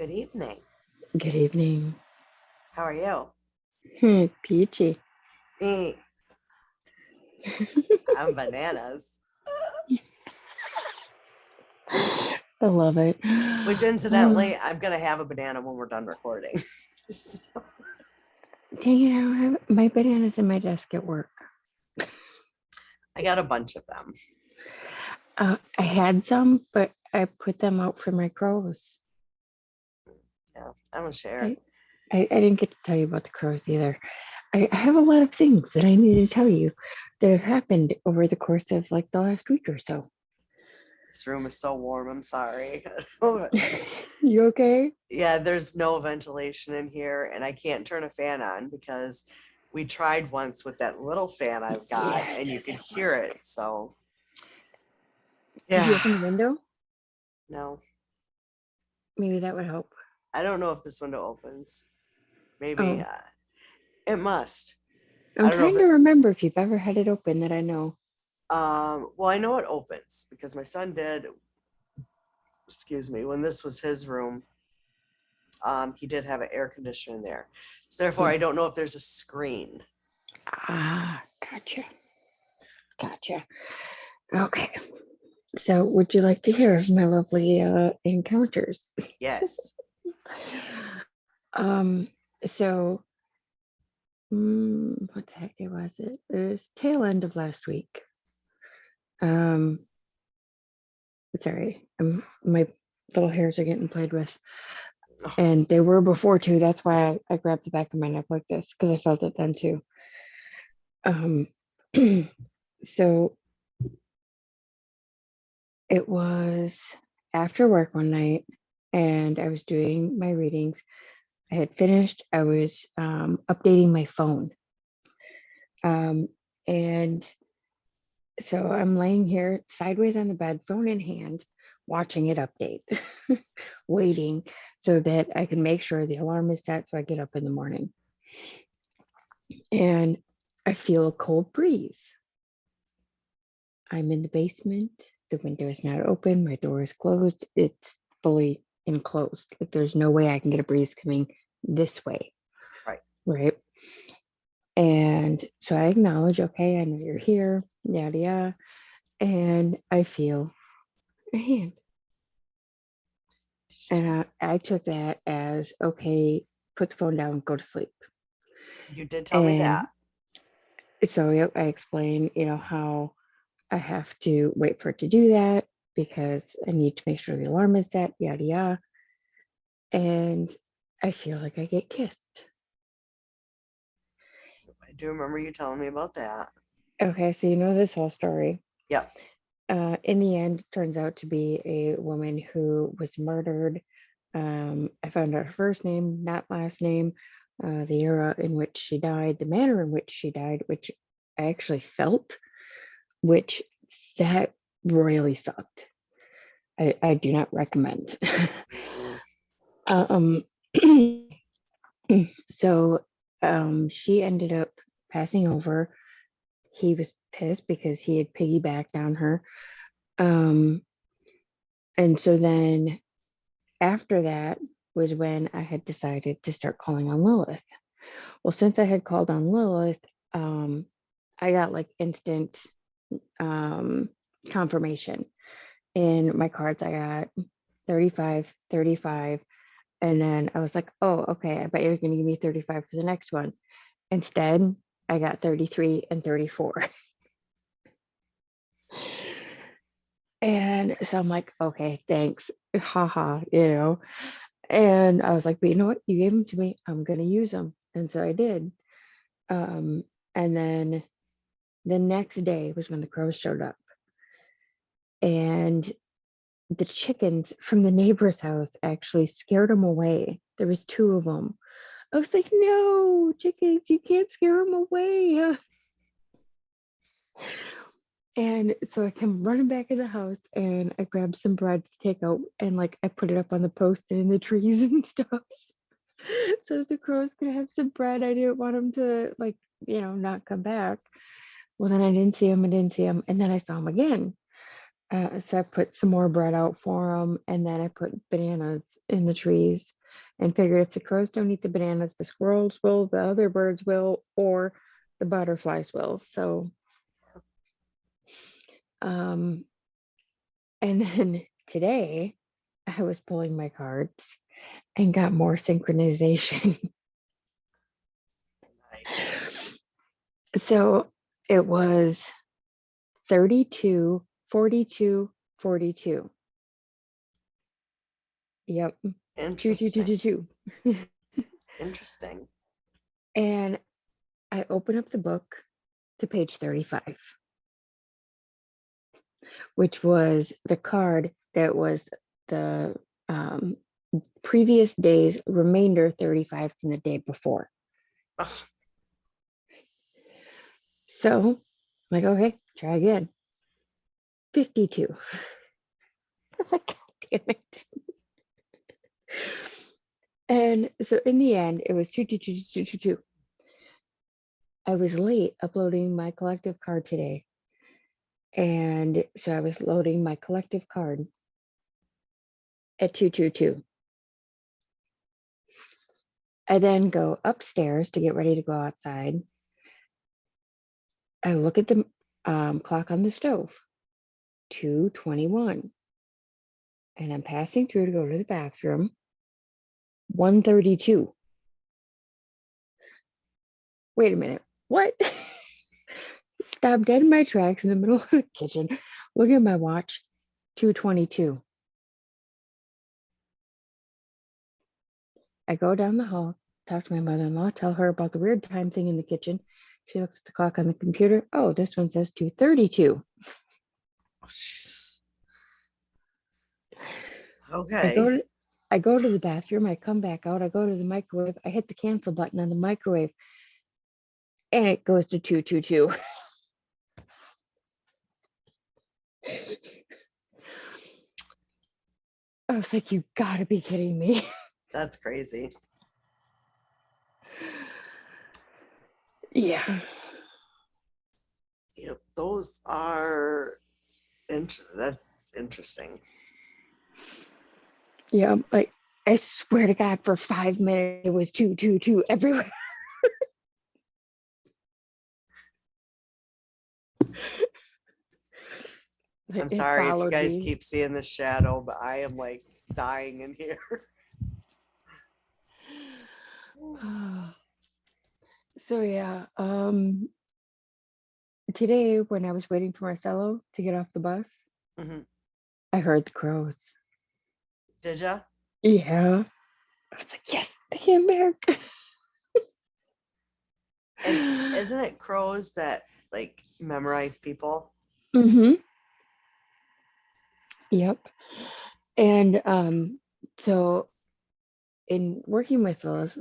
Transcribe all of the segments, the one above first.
Good evening. Good evening. How are you? Peachy. Me, I'm bananas. I love it. Which incidentally, I'm gonna have a banana when we're done recording. So, Dang it, I don't have my bananas in my desk at work. I got a bunch of them. I had some, but I put them out for my crows. Yeah, I'm gonna share. I, I didn't get to tell you about the crows either. I have a lot of things that I need to tell you that have happened over the course of like the last week or so. This room is so warm. I'm sorry. You okay? Yeah, there's no ventilation in here, and I can't turn a fan on because we tried once with that little fan I've got, Yeah, and it you could doesn't hear work. it. So, Did you yeah, open the window? no, Maybe that would help. I don't know if this window opens. Maybe Oh, it must. I I'm don't know if trying to remember if you've ever had it open that I know. well, I know it opens because my son did, excuse me, when this was his room, he did have an air conditioner in there. So therefore, Hmm. I don't know if there's a screen. Gotcha. Gotcha. Okay. So, would you like to hear of my lovely encounters? Yes. Um, so, what the heck day was it? It was tail end of last week. Um, sorry, my little hairs are getting played with, Oh, and they were before too. That's why I grabbed the back of my neck like this because I felt it then too. Um, so it was after work one night, and I was doing my readings. I had finished. I was updating my phone. Um, and so I'm laying here sideways on the bed, phone in hand, watching it update, waiting so that I can make sure the alarm is set so I get up in the morning. And I feel a cold breeze. I'm in the basement. The window is not open. My door is closed. It's fully enclosed. Like there's no way I can get a breeze coming this way. right. Right. And so I acknowledge, okay, I know you're here, yada yada. And I feel a hand. And I took that as, okay, put the phone down, go to sleep. You did tell me that. And so yep, I explained, how I have to wait for it to do that because I need to make sure the alarm is set, yada yada. And I feel like I get kissed. I do remember you telling me about that. Okay, so you know this whole story. Yep. In the end, it turns out to be a woman who was murdered. I found out her first name, not last name, the era in which she died, the manner in which she died, which I actually felt, which that royally sucked. I do not recommend. Mm, um, so she ended up passing over. He was pissed because he had piggybacked on her. Um, and so then after that was when I had decided to start calling on Lilith. Well, since I had called on Lilith, I got like instant um, confirmation. In my cards, I got 35, 35. And then I was like, oh, okay, I bet you're going to give me 35 for the next one. Instead, I got 33 and 34. And so I'm like, okay, thanks. Haha. And I was like, but you know what? You gave them to me. I'm going to use them. And so I did. Um, and then the next day was when the crows showed up. And the chickens from the neighbor's house actually scared them away. There was two of them. I was like, no, chickens, you can't scare them away. And so I came running back in the house and I grabbed some bread to take out and like I put it up on the post and in the trees and stuff. So the crows could have some bread. I didn't want them to like, not come back. Well, then I didn't see him. And then I saw him again. So I put some more bread out for them, and then I put bananas in the trees, and figured if the crows don't eat the bananas, the squirrels will, the other birds will, or the butterflies will. So, and then today I was pulling my cards and got more synchronization. Nice. So it was 32, 42, 42. Yep. Two, two, two, Interesting. two, two. Interesting. And I open up the book to page 35, which was the card that was the um, previous day's remainder 35 from the day before. Ugh, So I'm like, okay, try again. 52. I'm like, God damn it. And so in the end, it was 2222222. I was late uploading my collective card today. And so I was loading my collective card at 222. I then go upstairs to get ready to go outside. I look at the clock on the stove, 2:21. And I'm passing through to go to the bathroom, 1:32. Wait a minute, what? Stop dead in my tracks in the middle of the kitchen. Look at my watch, 2:22. I go down the hall, talk to my mother-in-law, tell her about the weird time thing in the kitchen. She looks at the clock on the computer. Oh, this one says 2:32. oh, jeez. I go Okay. to I go to the bathroom, I come back out, I go to the microwave, I hit the cancel button on the microwave, and it goes to 2:22. I was like, you gotta be kidding me. That's crazy. Yeah. Yep. Those are that's interesting. Yeah. Like, I swear to God, for 5 minutes, it was 222 everywhere. I'm It sorry if you followed guys me. keep seeing the shadow, but I am like dying in here. So yeah, today when I was waiting for Marcelo to get off the bus, Mhm. I heard the crows. Did ya? Yeah. I was like, yes, they came back. And isn't it crows that like memorize people? Mm-hmm. Yep. And so in working with Lilith,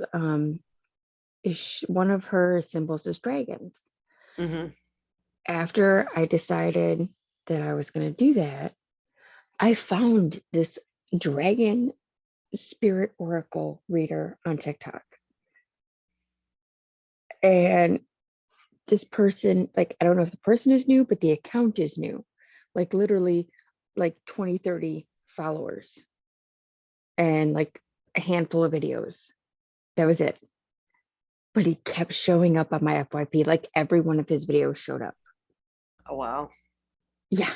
one of her symbols is dragons. Hmm. After I decided that I was going to do that, I found this dragon spirit oracle reader on TikTok. And this person, like, I don't know if the person is new, but the account is new. Like, literally, like 20, 30 followers and like a handful of videos. That was it. But he kept showing up on my FYP. Like, every one of his videos showed up. Oh wow. Yeah.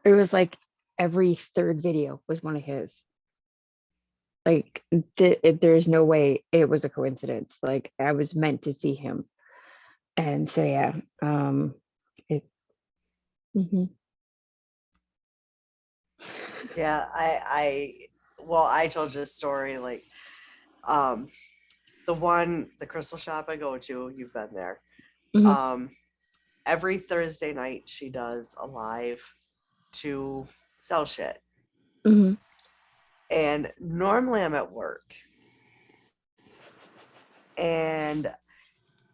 It was like every third video was one of his. Like, there's no way it was a coincidence. Like, I was meant to see him. And so, yeah, it, mhm. Yeah, well, I told you a story like um the crystal shop I go to, you've been there. Mhm, Um every Thursday night she does a live to sell shit. mhm, And normally I'm at work. And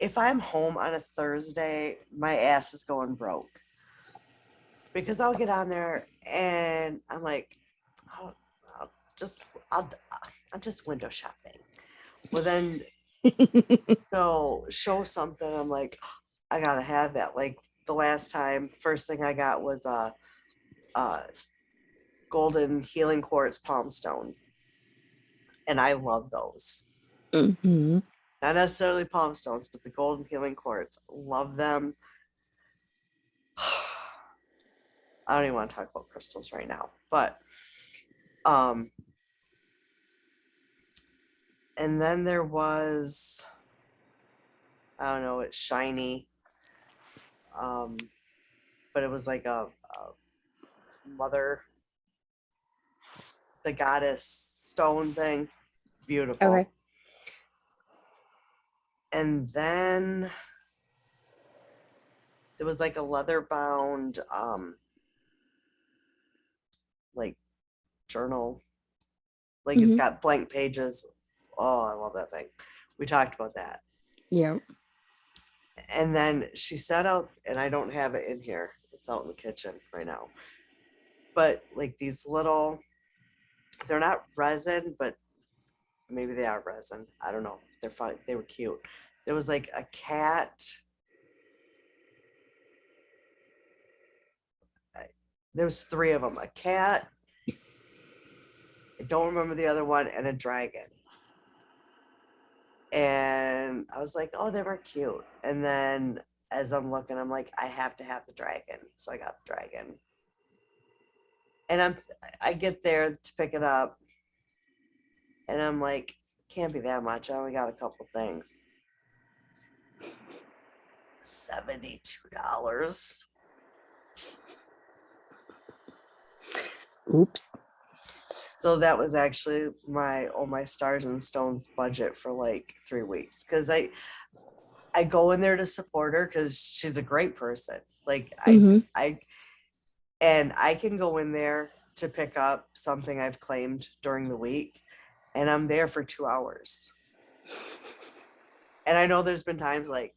if I'm home on a Thursday, my ass is going broke because I'll get on there and I'm like, I'll, I'll just, I'll, I'm just window shopping. Well, then they'll show something. I'm like, I gotta have that. Like the last time, first thing I got was uh, golden healing quartz palm stone, and I love those. Mm-hmm. Not necessarily palm stones, but the golden healing quartz. Love them. I don't even want to talk about crystals right now, but um, and then there was, I don't know, it's shiny, um, but it was like a mother, the goddess stone thing, beautiful. Okay. And then there was like a leather bound, like journal, like it's Mm-hmm. got blank pages. Oh, I love that thing. We talked about that. Yeah. And then she set out, and I don't have it in here. It's out in the kitchen right now. But like these little, they're not resin, but maybe they are resin. I don't know. They're fine. They were cute. There was like a cat. There was three of them. A cat. I don't remember the other one, and a dragon. And I was like, oh, they were cute. And then as I'm looking, I'm like, I have to have the dragon. So I got the dragon. And I get there to pick it up, and I'm like, can't be that much. I only got a couple things. $72. Oops. So that was actually my stars and stones budget for like 3 weeks. Cause I go in there to support her because she's a great person. Like Mm-hmm. I can go in there to pick up something I've claimed during the week, and I'm there for 2 hours. And I know there's been times like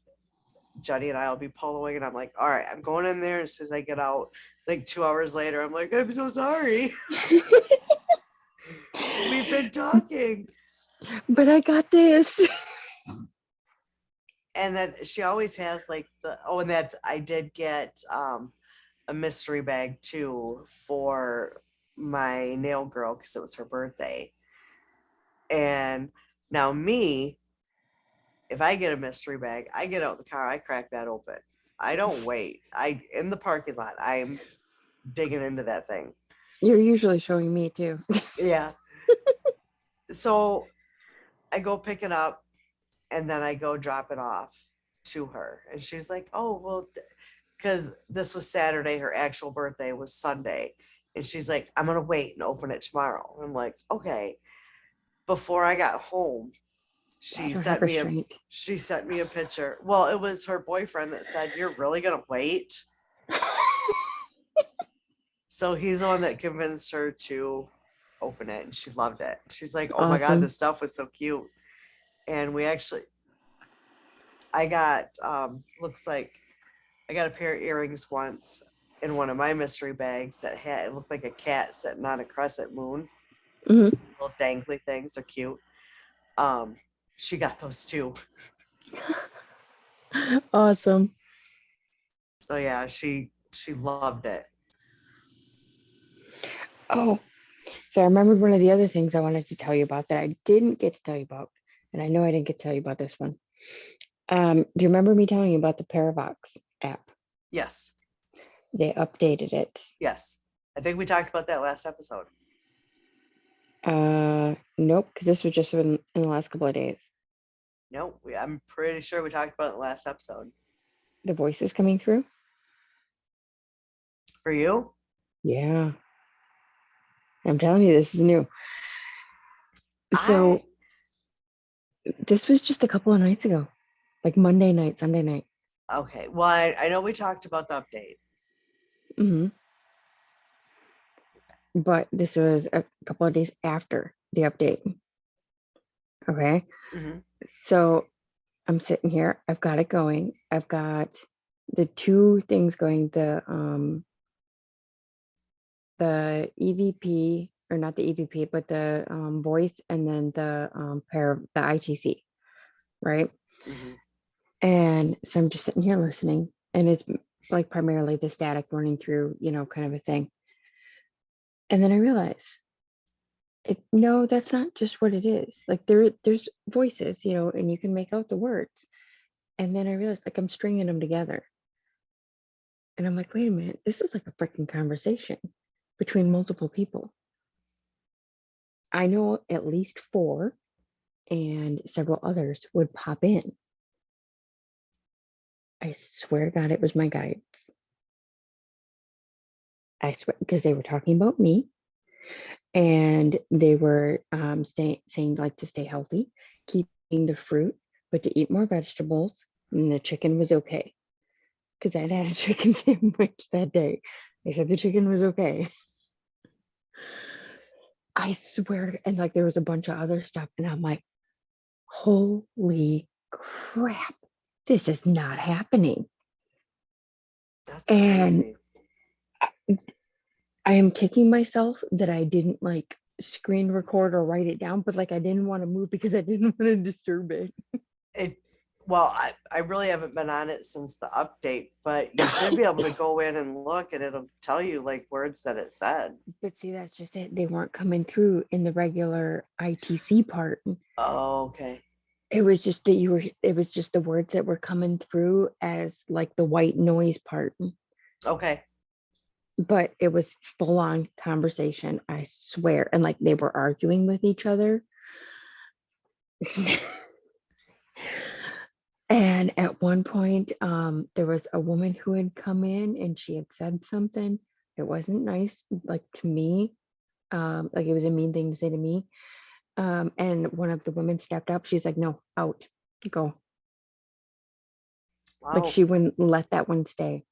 Juddy and I will be poloing, and I'm like, all right, I'm going in there. As soon as I get out, like 2 hours later, I'm like, I'm so sorry. We've been talking. But I got this. And then she always has like and that's, I did get a mystery bag too for my nail girl because it was her birthday. And now me, if I get a mystery bag, I get out the car, I crack that open. I don't wait. I in the parking lot, I'm digging into that thing. You're usually showing me too. Yeah. So I go pick it up, and then I go drop it off to her. And she's like, oh, well, because this was Saturday, her actual birthday was Sunday. And she's like, I'm going to wait and open it tomorrow. I'm like, okay. Before I got home, I she don't have sent me a restraint. she sent me a picture. Well, it was her boyfriend that said, you're really going to wait? So he's the one that convinced her to open it, and she loved it. She's like, oh my God, Awesome. this stuff was so cute. And I got, looks like I got a pair of earrings once in one of my mystery bags that had, it looked like a cat sitting on a crescent moon. Hmm. Little dangly things, they're cute. Um, she got those too. Awesome. So yeah, she loved it. Oh, so I remembered one of the other things I wanted to tell you about that I didn't get to tell you about. And I know I didn't get to tell you about this one. Do you remember me telling you about the Paravox app? Yes, They updated it. yes. I think we talked about that last episode. Nope, because this was just in the last couple of days. No, I'm pretty sure we talked about it last episode. The voice is coming through. For you? Yeah, I'm telling you, this is new. I So this was just a couple of nights ago, like Monday night, Sunday night. okay. Well, I know we talked about the update. Hmm. But this was a couple of days after the update. Okay. Hmm. So I'm sitting here. I've got it going. I've got the two things going. The EVP, or not the EVP, but the voice, and then the pair of the ITC, right? Hmm. And so I'm just sitting here listening, and it's like primarily the static running through, kind of a thing. And then I realize no, that's not just what it is. Like there's voices, and you can make out the words. And then I realized like I'm stringing them together. And I'm like, wait a minute, this is like a freaking conversation between multiple people. I know at least four, and several others would pop in. I swear to God, it was my guides. I swear, because they were talking about me, and they were saying like to stay healthy, keep eating the fruit, but to eat more vegetables. And the chicken was okay because I'd had a chicken sandwich that day. They said the chicken was okay. I swear, and like there was a bunch of other stuff, and I'm like, holy crap, this is not happening. That's And crazy. I am kicking myself that I didn't like screen record or write it down, but like I didn't want to move because I didn't want to disturb it. It well, I really haven't been on it since the update, but you should be able to go in and look and it'll tell you like words that it said. But see, that's just it. They weren't coming through in the regular ITC part. Oh, okay. It was just that it was just the words that were coming through as like the white noise part. Okay. But it was full on conversation, I swear. And like they were arguing with each other. And at one point, there was a woman who had come in and she had said something. It wasn't nice, like to me. Like it was a mean thing to say to me. And one of the women stepped up. She's like, no, out, go. Like Wow. she wouldn't let that one stay.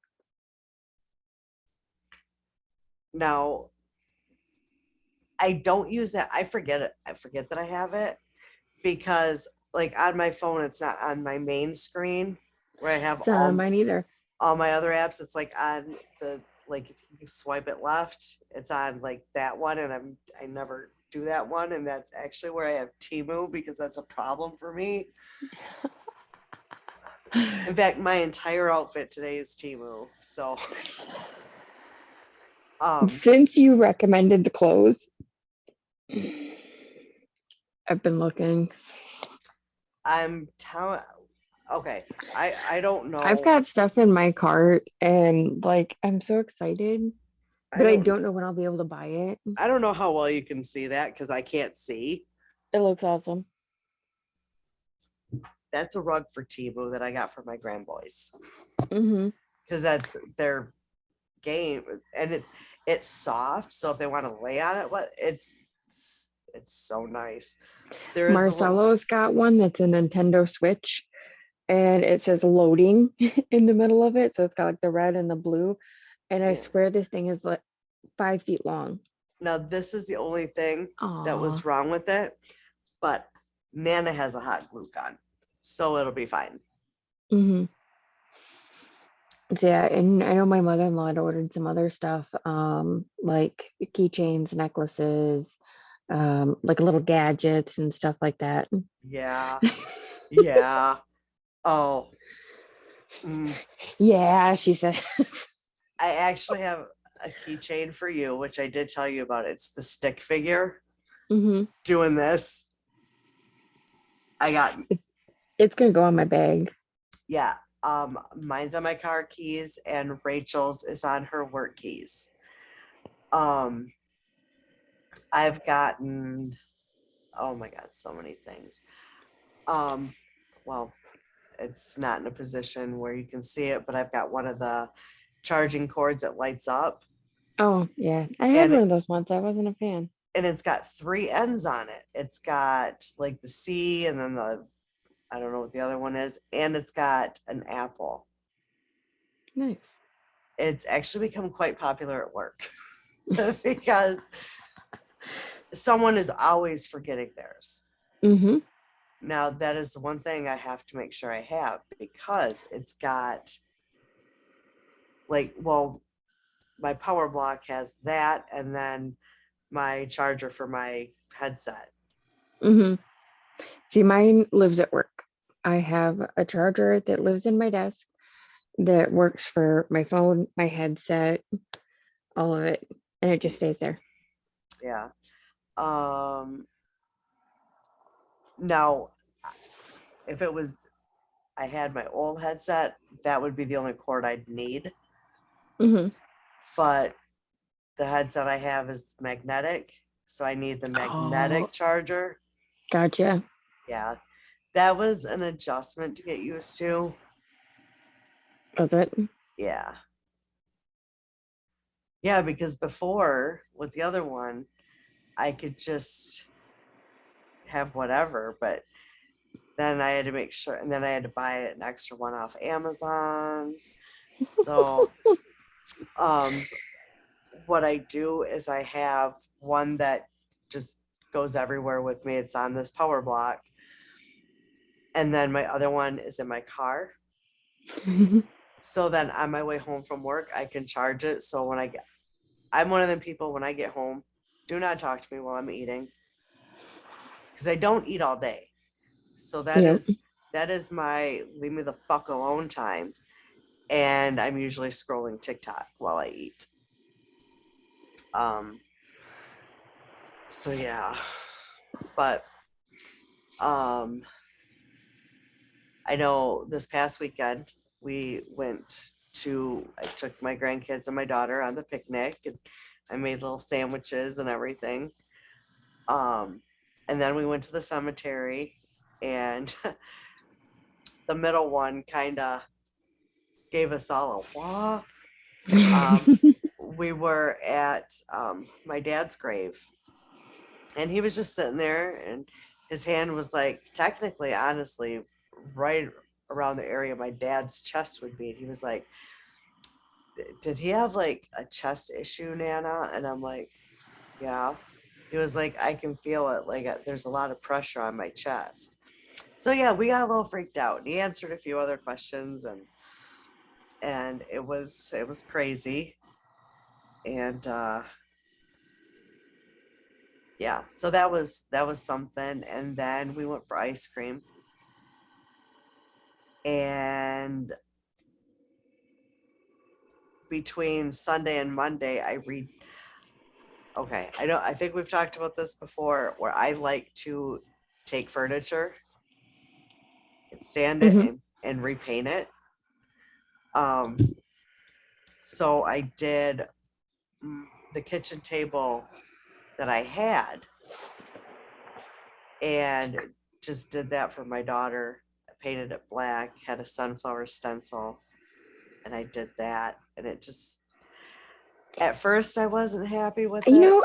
Now I don't use that. I forget it. I forget that I have it because like on my phone, it's not on my main screen where I have It's not on mine either. all my other apps. It's like on the like if you swipe it left, it's on like that one, and I never do that one, and that's actually where I have Timu because that's a problem for me. In fact, my entire outfit today is Timu. So um Since you recommended the clothes, I've been looking. I'm telling okay, I don't I've know. got stuff in my cart and like I'm so excited, I but I don't don't know when I'll be able to buy it. I don't know how well you can see that because I can't see. It looks awesome. That's a rug for Timu that I got for my grandboys Mm-hmm. because that's their game, and it's soft. So if they want to lay on it, what it's so nice. There is a little Marcelo's got one that's a Nintendo Switch and it says loading in the middle of it. So it's got like the red and the blue. And I yeah. swear this thing is like 5 feet long. Now this is the only thing that Aw. was wrong with it, but Nana has a hot glue gun, so it'll be fine. Mm-hmm. So yeah, and I know my mother-in-law had ordered some other stuff, like keychains, necklaces, like little gadgets and stuff like that. Yeah, yeah. Oh, mm. Yeah, she said. I actually have a keychain for you, which I did tell you about. It's the stick figure Hmm. doing this. I got It's gonna go on my bag. yeah. Mine's on my car keys, and Rachel's is on her work keys. Um, I've gotten oh my god, so many things. Um, well, it's not in a position where you can see it, but I've got one of the charging cords that lights up, Oh yeah, I had and one of those once. I wasn't a fan. it's got three ends on it. It's got like the C, and then the I don't know what the other one is, and it's got an apple. Nice. It's actually become quite popular at work because someone is always forgetting theirs. Mm-hmm. Now, that is the one thing I have to make sure I have because it's got like, well, my power block has that and then my charger for my headset. Mm-hmm. See, mine lives at work. I have a charger that lives in my desk that works for my phone, my headset, all of it, and it just stays there. Yeah. Um, Now, if it was, I had my old headset, that would be the only cord I'd need. Hmm. But the headset I have is magnetic, so I need the Oh, magnetic charger. gotcha. Yeah, that was an adjustment to get used to. Was it? Yeah. Yeah, because before with the other one, I could just have whatever, but then I had to make sure, and then I had to buy an extra one off Amazon. So, um, what I do is I have one that just goes everywhere with me. It's on this power block. And then my other one is in my car. So then on my way home from work, I can charge it. So when I'm one of them people when I get home, do not talk to me while I'm eating because I don't eat all day. So Yep. that is my leave me the fuck alone time. And I'm usually scrolling TikTok while I eat. Um, so yeah, but um, I know this past weekend we went I took my grandkids and my daughter on the picnic and I made little sandwiches and everything. Um, and then we went to the cemetery and the middle one kind of gave us all a wah. Um, we were at my dad's grave and he was just sitting there and his hand was like technically honestly right around the area my dad's chest would be. And he was like, did he have like a chest issue, Nana? And I'm like, yeah. He was like, I can feel it. Like there's a lot of pressure on my chest. So yeah, we got a little freaked out. And he answered a few other questions, and it was crazy. And yeah, so that was something. And then we went for ice cream. And between Sunday and Monday, I read. Okay, I think we've talked about this before, where I like to take furniture and sand it Hmm. and repaint it. Um, so I did the kitchen table that I had and just did that for my daughter. I painted it black, had a sunflower stencil, and I did that. And it just, at first, I wasn't happy with You it. know,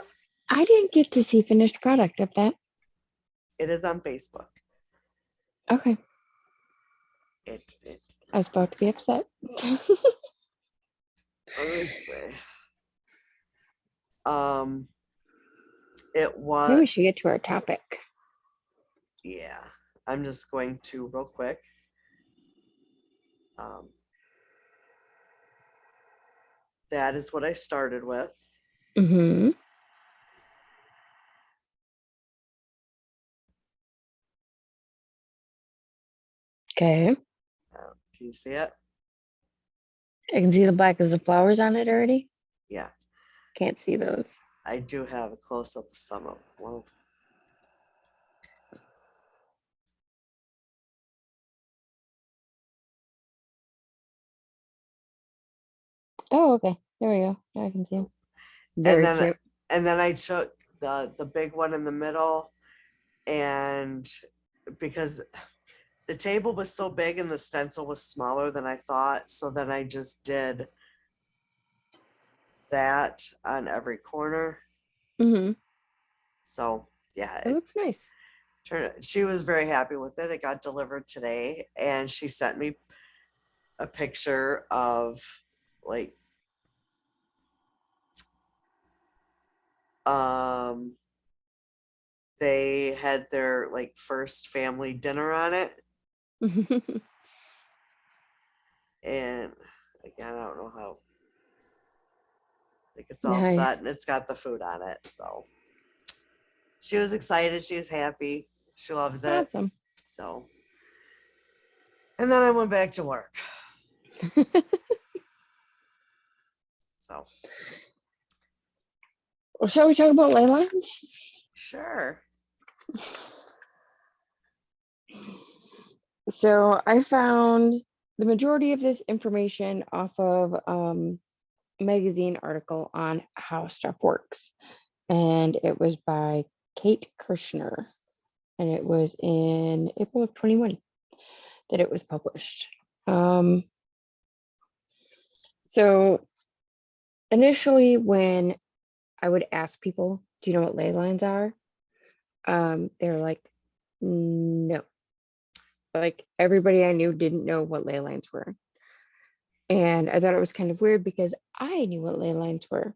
I didn't get to see finished product of that. It is on Facebook. Okay. It I was about to be upset. let me see. Um, it Maybe was, we should get to our topic. yeah. I'm just going to real quick. Um, that is what I started with. Hmm. Okay. Can you see it? I can see the black as the flowers on it already. Yeah, Can't see those. I do have a close up of some of. Well, Oh, okay. There we go. Now I can see them. and Very then cute. and then I took the big one in the middle, and because the table was so big and the stencil was smaller than I thought, so then I just did that on every corner. Hmm. So yeah, It looks nice. she was very happy with it. It got delivered today, and she sent me a picture of like um they had their like first family dinner on it. And again, I don't know how, like, it's all Nice. set and it's got the food on it. So she was excited. She was happy. She loves it. Awesome. So, and then I went back to work. So, Well, shall we talk about ley lines? Sure. So I found the majority of this information off of a magazine article on how stuff works. And it was by Kate Kirshner. And it was in April of 21 that it was published. Um, so initially, when I would ask people, do you know what ley lines are? They're like, no. Like everybody I knew didn't know what ley lines were. And I thought it was kind of weird because I knew what ley lines were.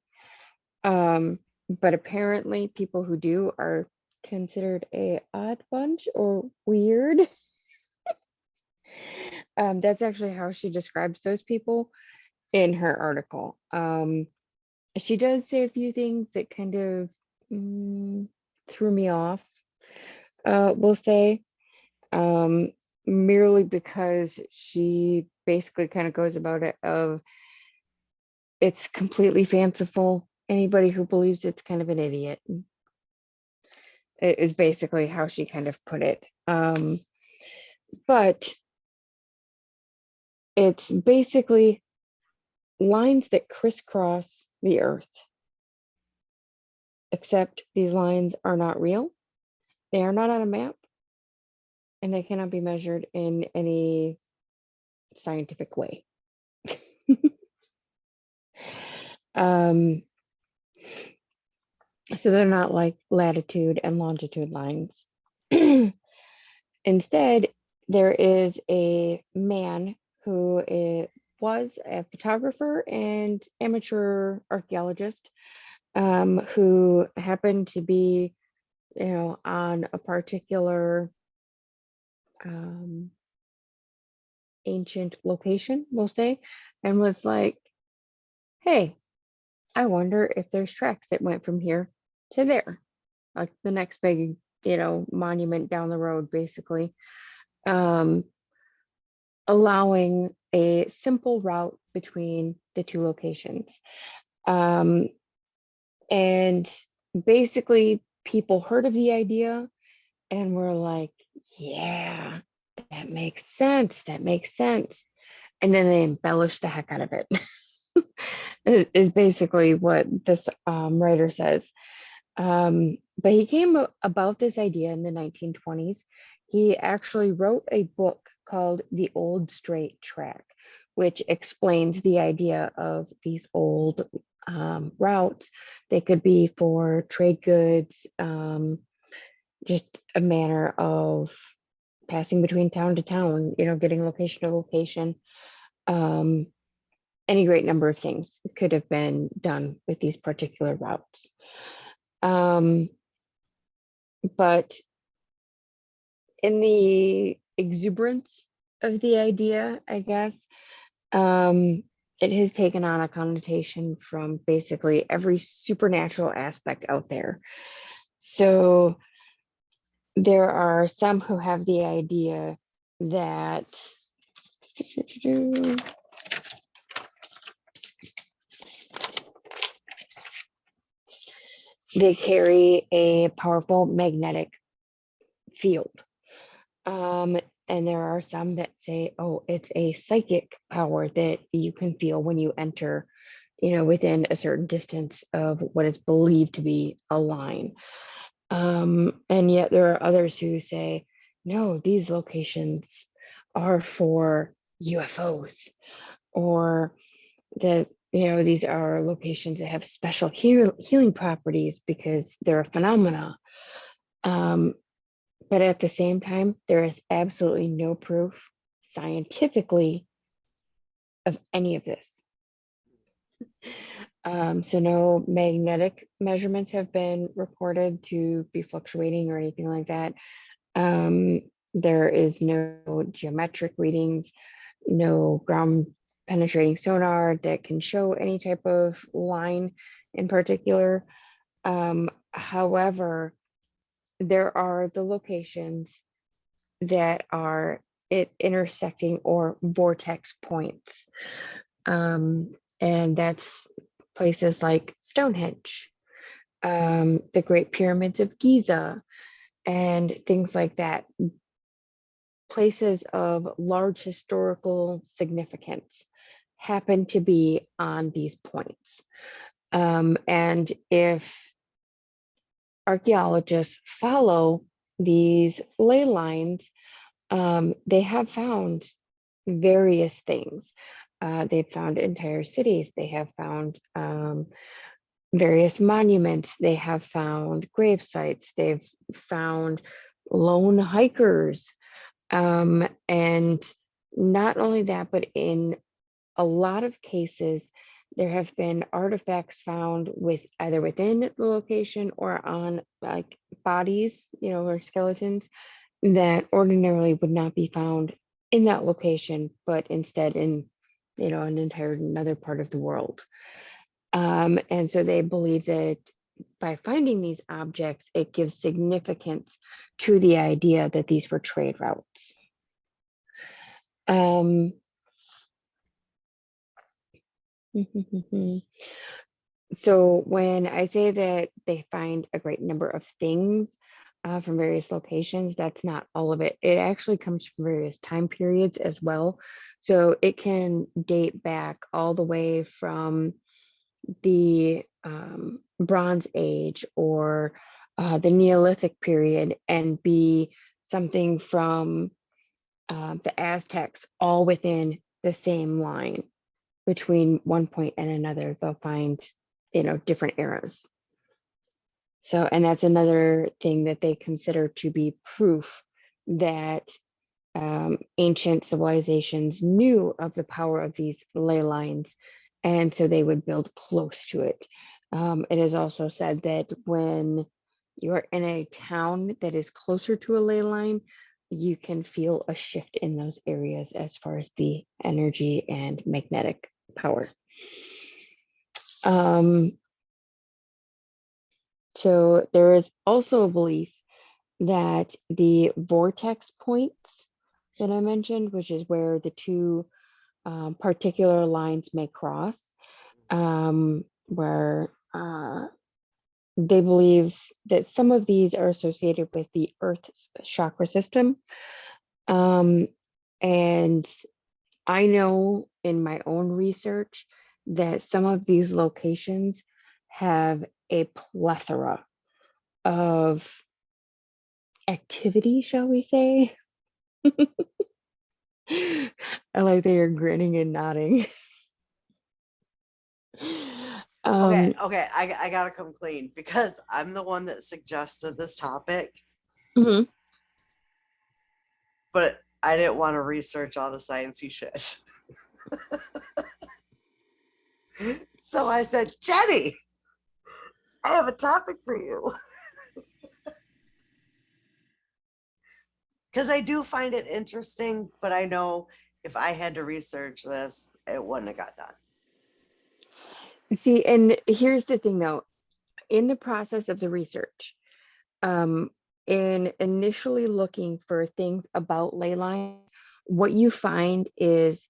But apparently people who do are considered a odd bunch or weird. That's actually how she describes those people in her article. She does say a few things that kind of threw me off, we'll say, merely because she basically kind of goes about it of it's completely fanciful. Anybody who believes it's kind of an idiot. It is basically how she kind of put it. But it's basically lines that crisscross the earth, except these lines are not real. They are not on a map and they cannot be measured in any scientific way. um, so they're not like latitude and longitude lines. Instead, there is a man who was a photographer and amateur archaeologist who happened to be, on a particular ancient location, we'll say, and was like, hey, I wonder if there's tracks that went from here to there, like the next big, monument down the road, basically. Um, allowing a simple route between the two locations. Um, and basically, people heard of the idea and were like, yeah, that makes sense. That makes sense. And then they embellished the heck out of it, is basically what this writer says. But he came about this idea in the 1920s. He actually wrote a book called The Old Straight Track, which explains the idea of these old routes. They could be for trade goods, just a manner of passing between town to town, getting location to location. Any great number of things could have been done with these particular routes. But in the exuberance of the idea, I guess, it has taken on a connotation from basically every supernatural aspect out there. So there are some who have the idea that they carry a powerful magnetic field. And there are some that say, oh, it's a psychic power that you can feel when you enter, within a certain distance of what is believed to be a line. And yet there are others who say, no, these locations are for UFOs, or that, these are locations that have special healing properties because they're a phenomena. But at the same time, there is absolutely no proof scientifically of any of this. So no magnetic measurements have been reported to be fluctuating or anything like that. There is no geometric readings, no ground penetrating sonar that can show any type of line in particular. However, there are the locations that are intersecting or vortex points. And that's places like Stonehenge, the Great Pyramids of Giza, and things like that. Places of large historical significance happen to be on these points. And if archaeologists follow these ley lines, they have found various things. They've found entire cities. They have found various monuments. They have found grave sites. They've found lone hikers. And not only that, but in a lot of cases, there have been artifacts found with either within the location or on like bodies, or skeletons that ordinarily would not be found in that location, but instead in, an entire another part of the world. And so they believe that by finding these objects, it gives significance to the idea that these were trade routes. So when I say that they find a great number of things from various locations, that's not all of it. It actually comes from various time periods as well. So it can date back all the way from the Bronze Age or the Neolithic period and be something from the Aztecs, all within the same line. Between one point and another, they'll find, different eras. So, and that's another thing that they consider to be proof that ancient civilizations knew of the power of these ley lines, and so they would build close to it. It is also said that when you're in a town that is closer to a ley line, you can feel a shift in those areas as far as the energy and magnetic power. So there is also a belief that the vortex points that I mentioned, which is where the two particular lines may cross, where they believe that some of these are associated with the Earth's chakra system. And I know in my own research that some of these locations have a plethora of activity, shall we say. I like that you're grinning and nodding. Okay, okay, I gotta come clean because I'm the one that suggested this topic, Mhm. but I didn't want to research all the sciencey shit. So I said, Jenny, I have a topic for you. Because I do find it interesting, but I know if I had to research this, it wouldn't have got done. See, and here's the thing though, in the process of the research, um, in initially looking for things about ley lines, what you find is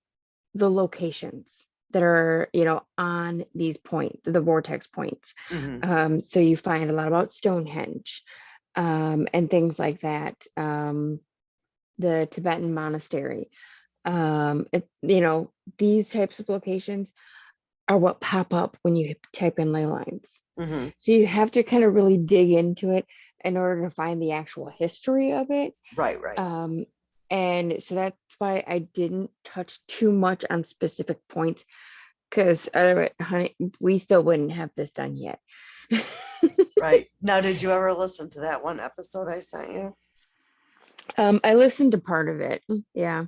the locations that are, on these points, the vortex points. So you find a lot about Stonehenge and things like that. The Tibetan monastery. These types of locations are what pop up when you type in ley lines. So you have to kind of really dig into it in order to find the actual history of it. Right, right. And so that's why I didn't touch too much on specific points because honey, we still wouldn't have this done yet. Right. Now, did you ever listen to that one episode I sent you? I listened to part of it, yeah,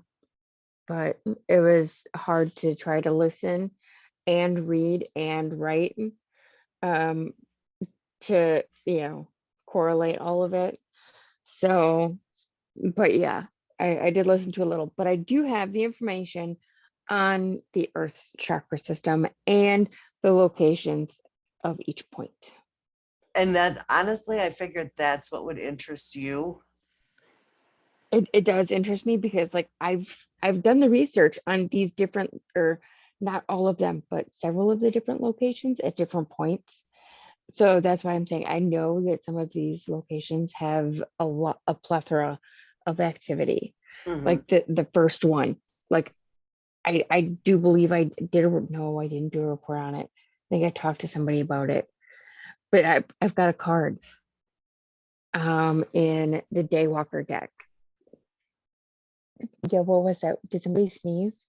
but it was hard to try to listen and read and write um, to, correlate all of it. So, but yeah, I did listen to a little, but I do have the information on the Earth's chakra system and the locations of each point. And then honestly, I figured that's what would interest you. It does interest me because like I've done the research on these different, or not all of them, but several of the different locations at different points. So that's why I'm saying I know that some of these locations have a plethora of activity. Hmm. Like the first one, like I do believe I did no, I didn't do a report on it. I think I talked to somebody about it, but I've got a card in the Daywalker deck. Yeah, what was that? Did somebody sneeze?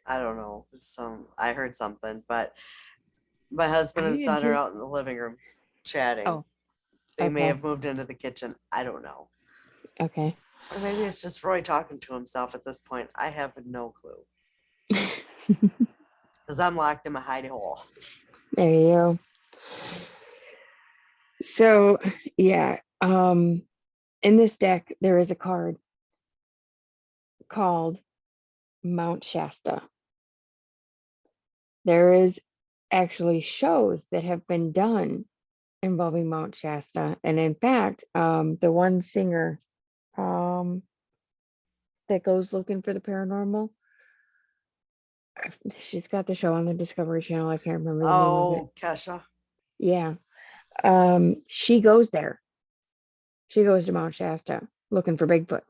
I don't know. I heard something, but my I husband and didn't son are hear. out in the living room chatting. Oh, They may okay. have moved into the kitchen. I don't know. Okay. Or maybe it's just Roy talking to himself at this point. I have no clue. Because I'm locked in my hidey hole. There you go. So yeah, in this deck there is a card called Mount Shasta. There is actually shows that have been done involving Mount Shasta, and in fact, the one singer um, that goes looking for the paranormal, she's got the show on the Discovery Channel. I can't remember the name of it. Oh, Kesha. Yeah, she goes there. She goes to Mount Shasta looking for Bigfoot.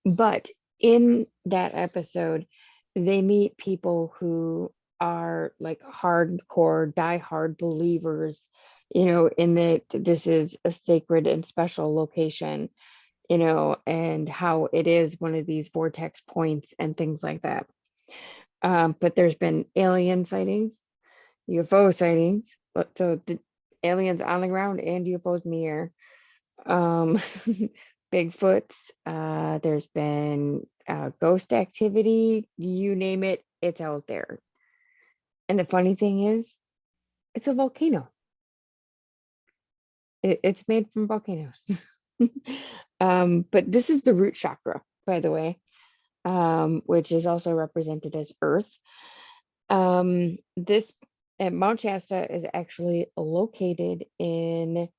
But in that episode, they meet people who are like hardcore, diehard believers, in that this is a sacred and special location, and how it is one of these vortex points and things like that. But there's been alien sightings, UFO sightings, so the aliens on the ground and UFOs in the air. um Bigfoots, there's been ghost activity, you name it, it's out there. And the funny thing is, it's a volcano. It's made from volcanoes. But this is the root chakra, by the way, which is also represented as earth. This Mount Shasta is actually located in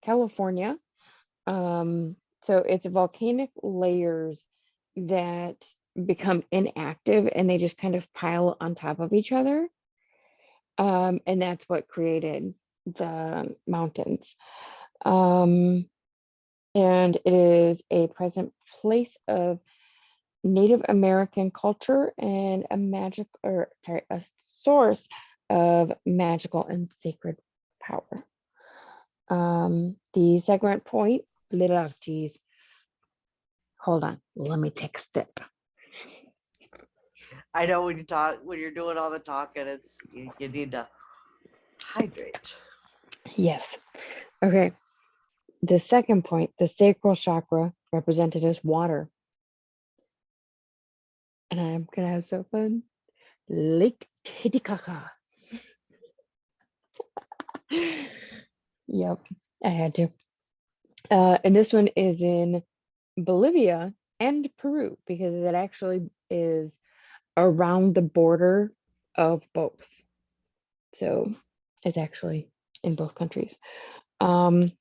California. So it's volcanic layers that become inactive and they just kind of pile on top of each other. And that's what created the mountains. Um, and it is a present place of Native American culture and a source of magical and sacred power. The segment point, little, geez, hold on, let me take a sip. I know when you're doing all the talking, you need to hydrate. Yes. Okay. The second point, the sacral chakra, represented as water. And I'm going to have so fun. Lake Titicaca. Yep, I had to. And this one is in Bolivia and Peru because it actually is around the border of both. So it's actually in both countries. Um,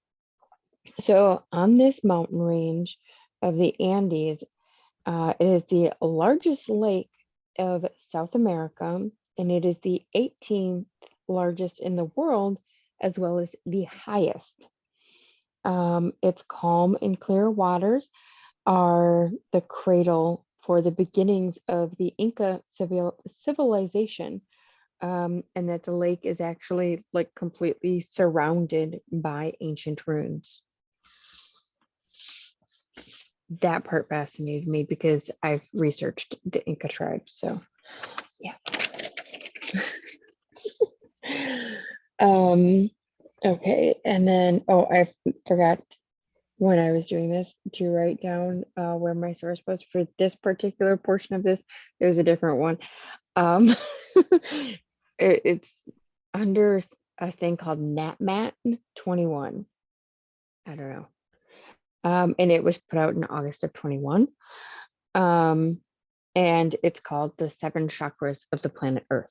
so on this mountain range of the Andes, it is the largest lake of South America, and it is the 18th largest in the world, as well as the highest. Its calm and clear waters are the cradle for the beginnings of the Inca civilization, and that the lake is actually like completely surrounded by ancient ruins. That part fascinated me because I've researched the Inca tribe. So yeah. um, okay, and then I forgot when I was doing this to write down where my source was for this particular portion of this. There's a different one. Um, it's under a thing called NatMat 21. I don't know. And it was put out in August of 21. Um, and it's called The Seven Chakras of the Planet Earth.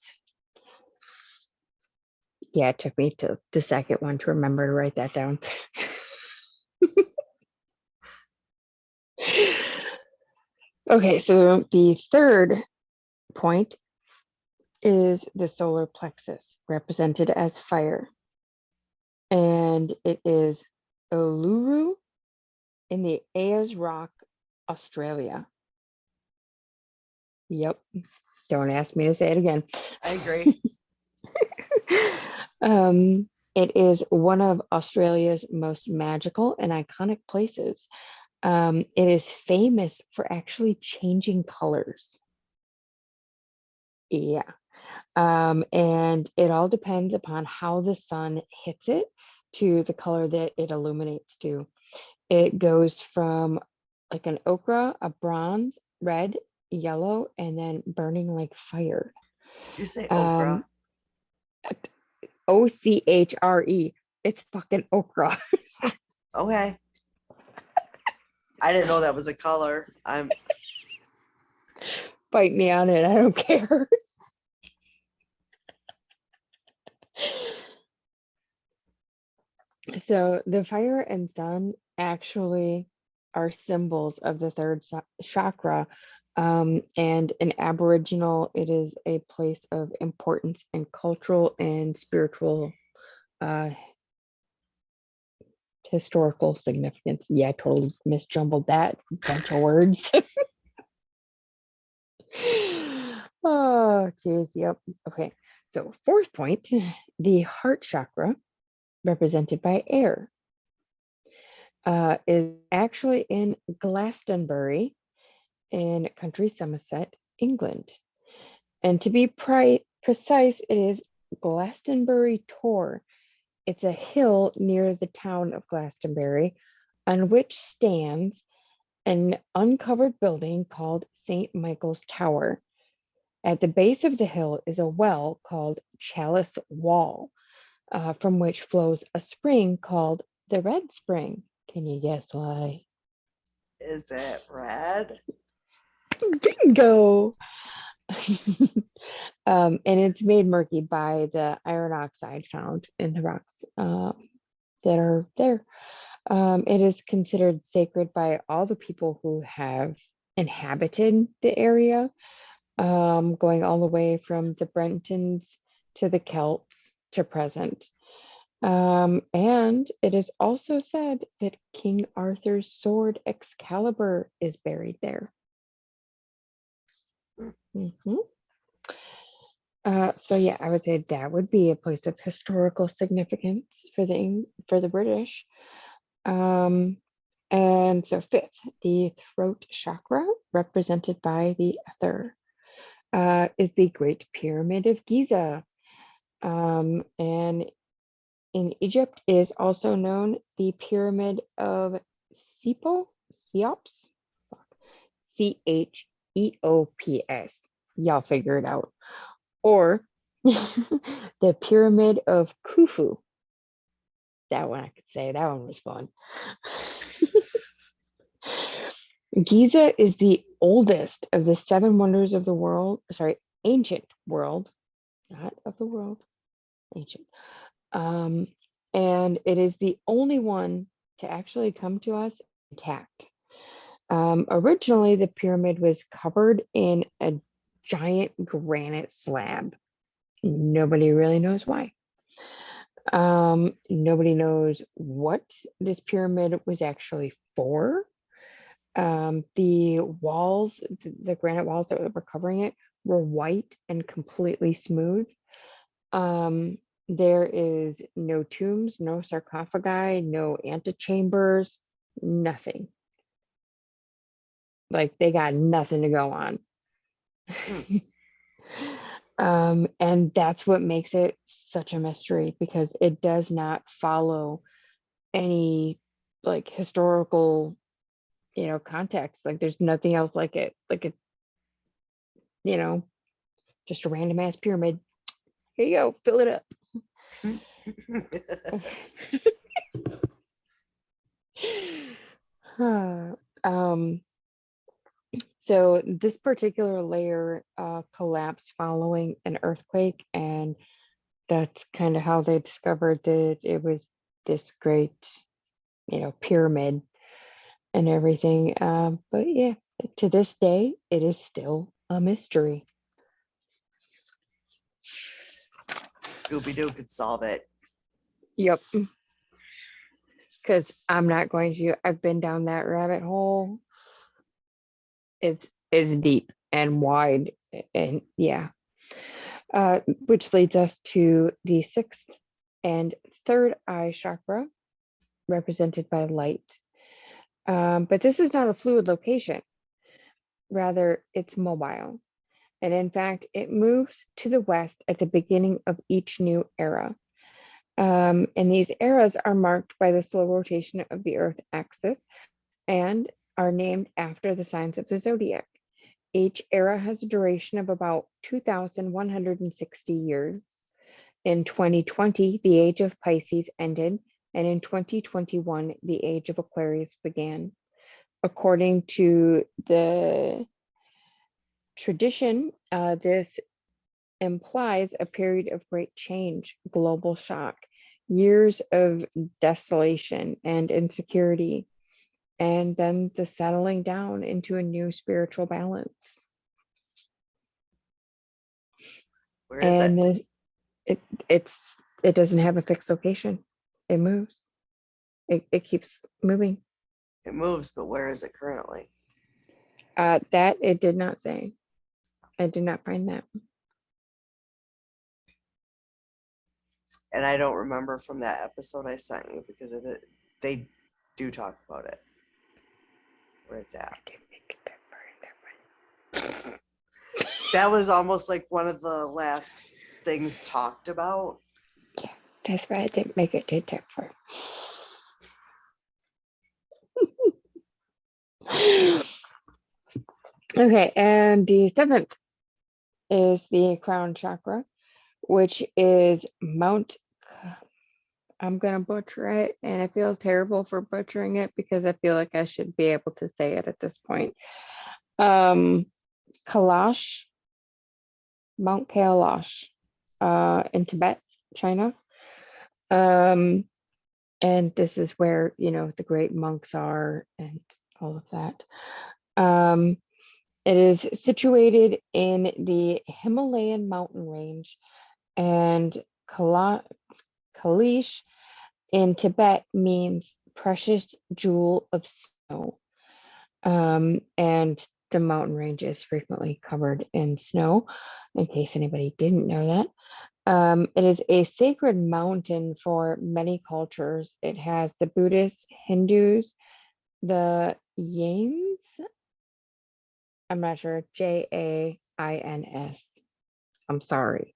Yeah, it took me to the second one to remember to write that down. Okay, so the third point is the solar plexus, represented as fire. And it is Uluru in the Ayers Rock, Australia. Yep. Don't ask me to say it again. I agree. It is one of Australia's most magical and iconic places. It is famous for actually changing colors. Yeah. And it all depends upon how the sun hits it to the color that it illuminates to. It goes from like an ochre, a bronze, red, yellow, and then burning like fire. Did you say okra? Um, OCHRE. It's fucking okra. Okay. I didn't know that was a color. I'm Bite me on it. I don't care. So the fire and sun actually are symbols of the third chakra. And in Aboriginal, it is a place of importance and cultural and spiritual uh, historical significance. Yeah, I totally misjumbled that bunch of words. Oh, geez. Yep. Okay. So, fourth point, the heart chakra, represented by air, is actually in Glastonbury in country Somerset, England. And to be precise, it is Glastonbury Tor. It's a hill near the town of Glastonbury on which stands an uncovered building called St. Michael's Tower. At the base of the hill is a well called Chalice Wall, from which flows a spring called the Red Spring. Can you guess why? Is it red? Bingo! And it's made murky by the iron oxide found in the rocks that are there. It is considered sacred by all the people who have inhabited the area, going all the way from the Brentons to the Celts to present. And it is also said that King Arthur's sword Excalibur is buried there. Mhm. So yeah, I would say that would be a place of historical significance for the British. Um, and so fifth, the throat chakra, represented by the ether, is the Great Pyramid of Giza. And in Egypt is also known the Pyramid of Cheops, Cheops, Cheops. Y'all figure it out. Or the Pyramid of Khufu. That one I could say. That one was fun. Giza is the oldest of the seven wonders of the world. Sorry, ancient world, not of the world, ancient. Um, and it is the only one to actually come to us intact. Originally, the pyramid was covered in a giant granite slab. Nobody really knows why. Nobody knows what this pyramid was actually for. The walls, the granite walls that were covering it, were white and completely smooth. There is no tombs, no sarcophagi, no antechambers, nothing. Like they got nothing to go on. Hmm. And that's what makes it such a mystery because it does not follow any like historical, context. Like there's nothing else like it. Like it, you know, just a random ass pyramid. Here you go, fill it up. um, so this particular layer collapsed following an earthquake, and that's kind of how they discovered that it was this great, pyramid and everything. But yeah, to this day, it is still a mystery. Scooby-Doo could solve it. Yep. Because I'm not going to. I've been down that rabbit hole. It's deep and wide, and yeah. Which leads us to the sixth and third eye chakra, represented by light. But this is not a fluid location. Rather, it's mobile. And in fact, it moves to the west at the beginning of each new era. And these eras are marked by the slow rotation of the Earth axis and are named after the signs of the zodiac. Each era has a duration of about 2,160 years. In 2020, the age of Pisces ended, and in 2021, the age of Aquarius began. According to the tradition, this implies a period of great change, global shock, years of desolation and insecurity, and then the settling down into a new spiritual balance. Where is it? And it it doesn't have a fixed location. It moves. It keeps moving. It moves, but where is it currently? That it did not say. I did not find that. And I don't remember from that episode I sent you because they do talk about it. Where it's at. That was almost like one of the last things talked about. Yeah, that's why I didn't make it too different. Okay, and the seventh is the crown chakra, which is Mount. I'm gonna butcher it, and I feel terrible for butchering it because I feel like I should be able to say it at this point. Kailash, Mount Kailash, in Tibet, China. And this is where, the great monks are and all of that. It is situated in the Himalayan mountain range, and Kailash in Tibet means precious jewel of snow. And the mountain range is frequently covered in snow, in case anybody didn't know that. It is a sacred mountain for many cultures. It has the Buddhists, Hindus, the Jains. I'm not sure, Jains. I'm sorry.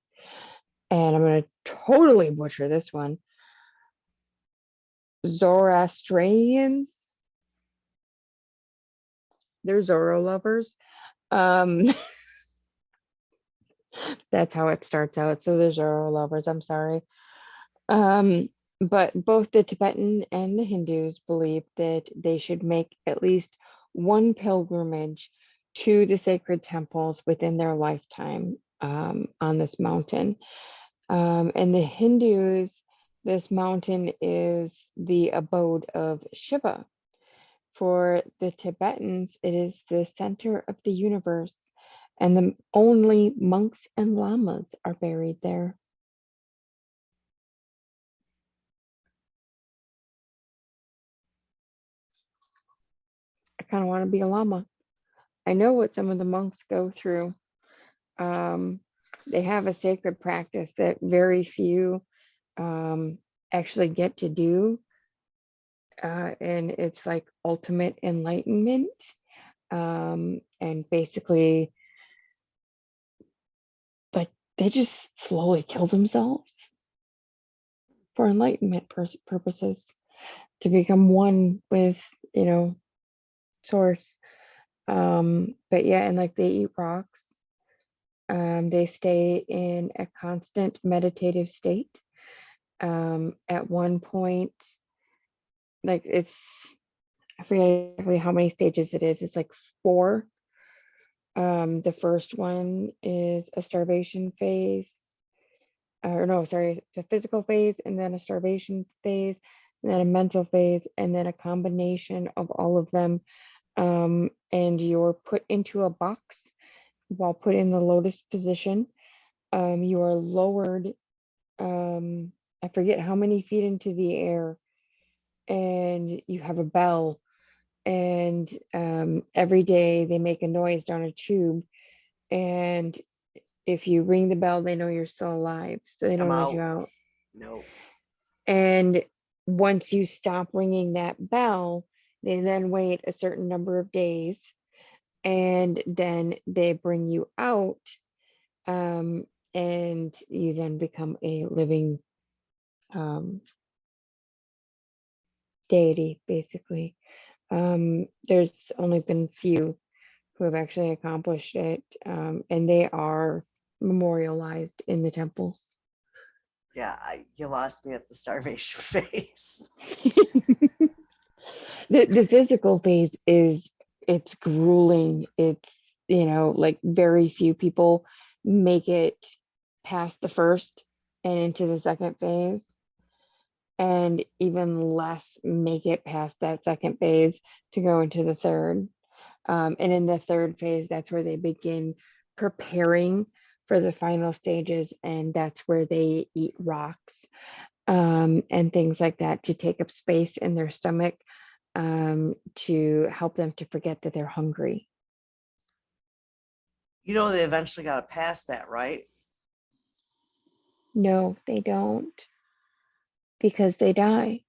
And I'm going to totally butcher this one. Zoroastrians. They're Zorro lovers. That's how it starts out. So they're Zorro lovers. I'm sorry. But both the Tibetan and the Hindus believe that they should make at least one pilgrimage to the sacred temples within their lifetime on this mountain. And the Hindus, this mountain is the abode of Shiva. For the Tibetans, it is the center of the universe, and the only monks and lamas are buried there. I kind of want to be a llama. I know what some of the monks go through. They have a sacred practice that very few actually get to do. And it's like ultimate enlightenment. And basically, like, they just slowly kill themselves for enlightenment purposes, to become one with, source. But yeah, and like they eat rocks. They stay in a constant meditative state. At one point, like I forget exactly how many stages it is. It's like 4. The first one is a starvation phase. Or no, sorry, it's a physical phase, and then a starvation phase, and then a mental phase, and then a combination of all of them. And you're put into a box while put in the lotus position. You are lowered, I forget how many feet into the air, and you have a bell. And every day they make a noise down a tube. And if you ring the bell, they know you're still alive. So they I'm don't let you out. out. No. And once you stop ringing that bell, they then wait a certain number of days and then they bring you out. Um, and you then become a living um, deity, basically. There's only been few who have actually accomplished it, and they are memorialized in the temples. Yeah, you lost me at the starvation phase. The physical phase is, it's grueling. It's, like very few people make it past the first and into the second phase, and even less make it past that second phase to go into the third. And in the third phase, that's where they begin preparing for the final stages, and that's where they eat rocks, and things like that to take up space in their stomach, to help them to forget that they're hungry. You know, they eventually got to pass that, right? No, they don't, because they die.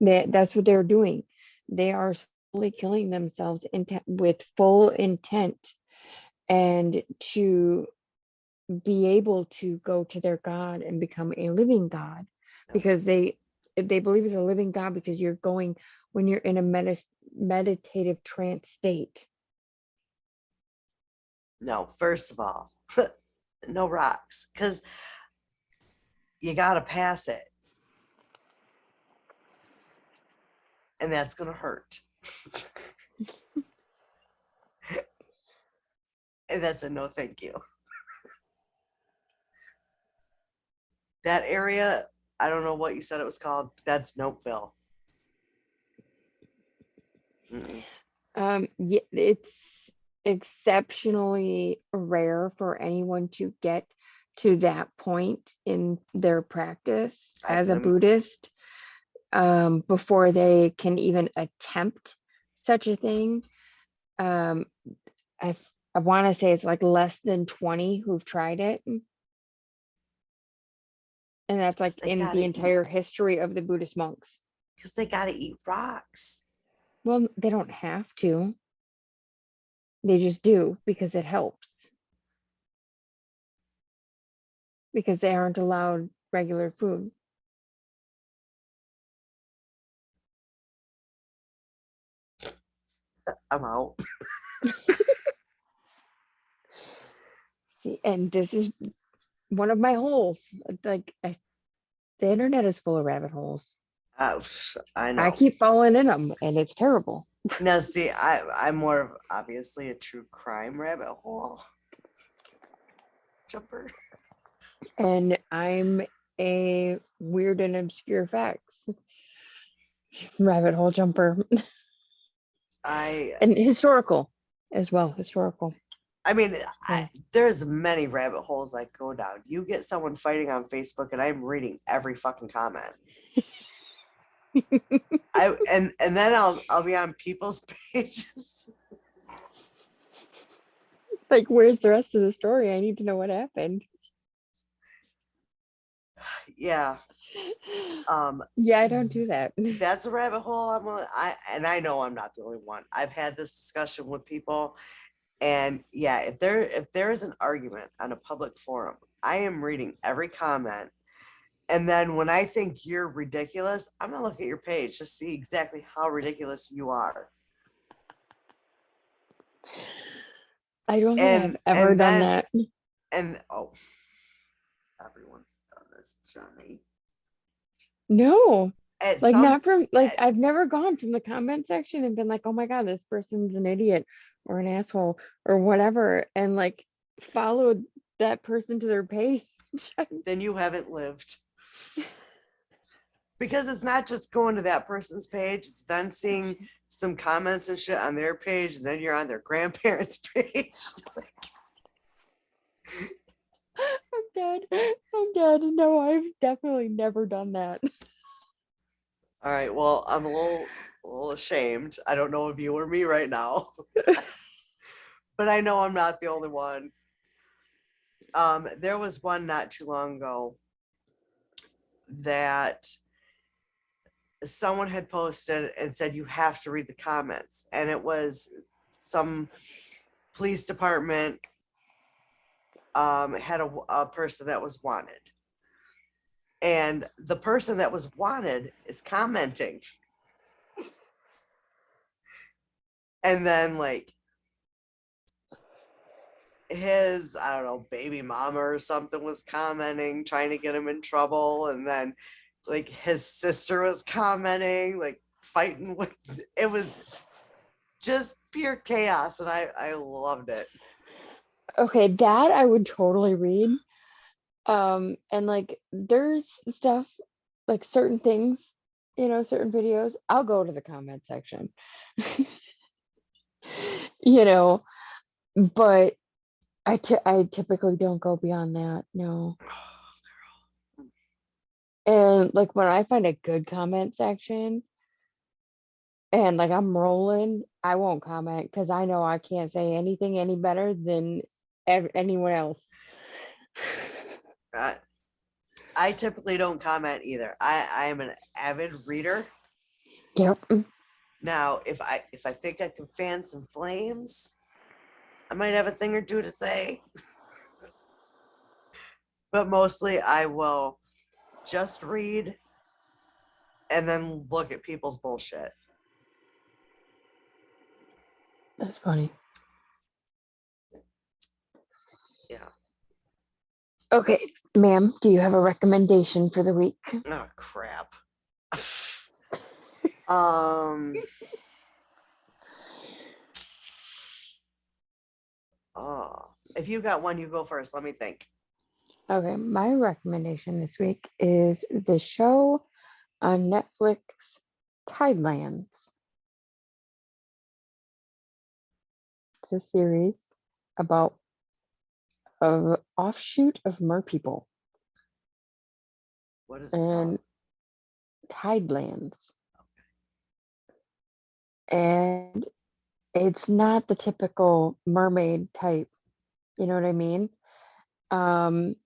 That's what they're doing. They are slowly killing themselves with full intent, and to be able to go to their God and become a living God, No. because they believe it's a living God because you're going, when you're in a meditative trance state. No, first of all, no rocks because you got to pass it, and that's going to hurt. And that's a no thank you. That area, I don't know what you said it was called. But that's Nopeville. Mm-mm. Yeah, it's exceptionally rare for anyone to get to that point in their practice I as can, a Buddhist, before they can even attempt such a thing. Um, I I want to say it's like less than 20 who've tried it, and it's that's because like they in got the to eat, entire history of the Buddhist monks. because they got to eat rocks. Well, they don't have to. They just do because it helps, because they aren't allowed regular food. I'm out. See, and this is one of my holes. Like the internet is full of rabbit holes. Uh, I I know. keep falling in them, and it's terrible. Now, see, I'm more of obviously a true crime rabbit hole jumper. And I'm a weird and obscure facts rabbit hole jumper. I And historical as well. Historical. I mean, So there's many rabbit holes I go down. You get someone fighting on Facebook, and I'm reading every fucking comment. And then I'll be on people's pages. like, where's the rest of the story? I need to know what happened. Yeah. Yeah, I don't do that. That's a rabbit hole. I know I'm not the only one. I've had this discussion with people, and yeah, if there is an argument on a public forum, I am reading every comment. And then when I think you're ridiculous, I'm gonna look at your page to see exactly how ridiculous you are. I don't think I've And ever and done then that. and oh, everyone's done this, Johnny. No. At Like, some not from, like, at, I've never gone from the comment section and been like, oh my God, this person's an idiot or an asshole or whatever, and like followed that person to their page. then you haven't lived. Because it's not just going to that person's page, it's then seeing some comments and shit on their page, and then you're on their grandparents' page. Like, dead. I'm dead. No, I've definitely never done that. All right. Well, I'm a little ashamed. I don't know if you or me right now, but I know I'm not the only one. There was one not too long ago that someone had posted and said you have to read the comments, and it was some police department had a person that was wanted, and the person that was wanted is commenting, and then like his, I don't know, baby mama or something was commenting, trying to get him in trouble, and then like his sister was commenting, like fighting with, it was just pure chaos, and I loved it. Okay, that I would totally read. And like there's stuff like certain things, certain videos, I'll go to the comment section. You know, but I typically don't go beyond that. No. And like when I find a good comment section and like I'm rolling, I won't comment because I know I can't say anything any better than anyone else. uh, I typically don't comment either. I am an avid reader. Yep. Now, if I think I can fan some flames, I might have a thing or two to say, but mostly I will just read and then look at people's bullshit. That's funny. Yeah. Okay, ma'am, do you have a recommendation for the week? Oh crap. um. Oh, if you got one, you go first. Let me think. Okay, my recommendation this week is the show on Netflix, Tidelands. It's a series about an offshoot of merpeople What is it called? and Tidelands. And it's not the typical mermaid type, you know what I mean? Um,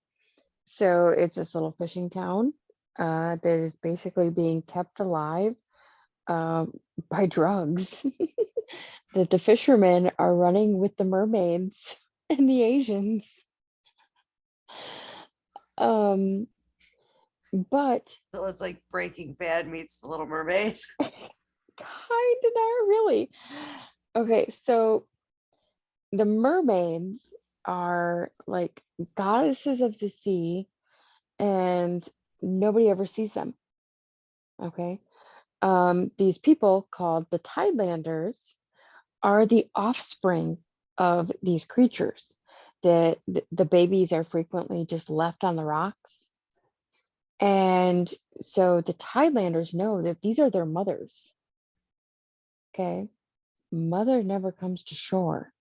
so it's this little fishing town that is basically being kept alive um, by drugs. That the fishermen are running with the mermaids and the Asians. Um, but So it's like Breaking Bad meets The Little Mermaid. kind of not really. Okay, so the mermaids are like goddesses of the sea, and nobody ever sees them. Okay. These people called the Tidelanders are the offspring of these creatures. The babies are frequently just left on the rocks. And so the Tidelanders know that these are their mothers. Okay. Mother never comes to shore.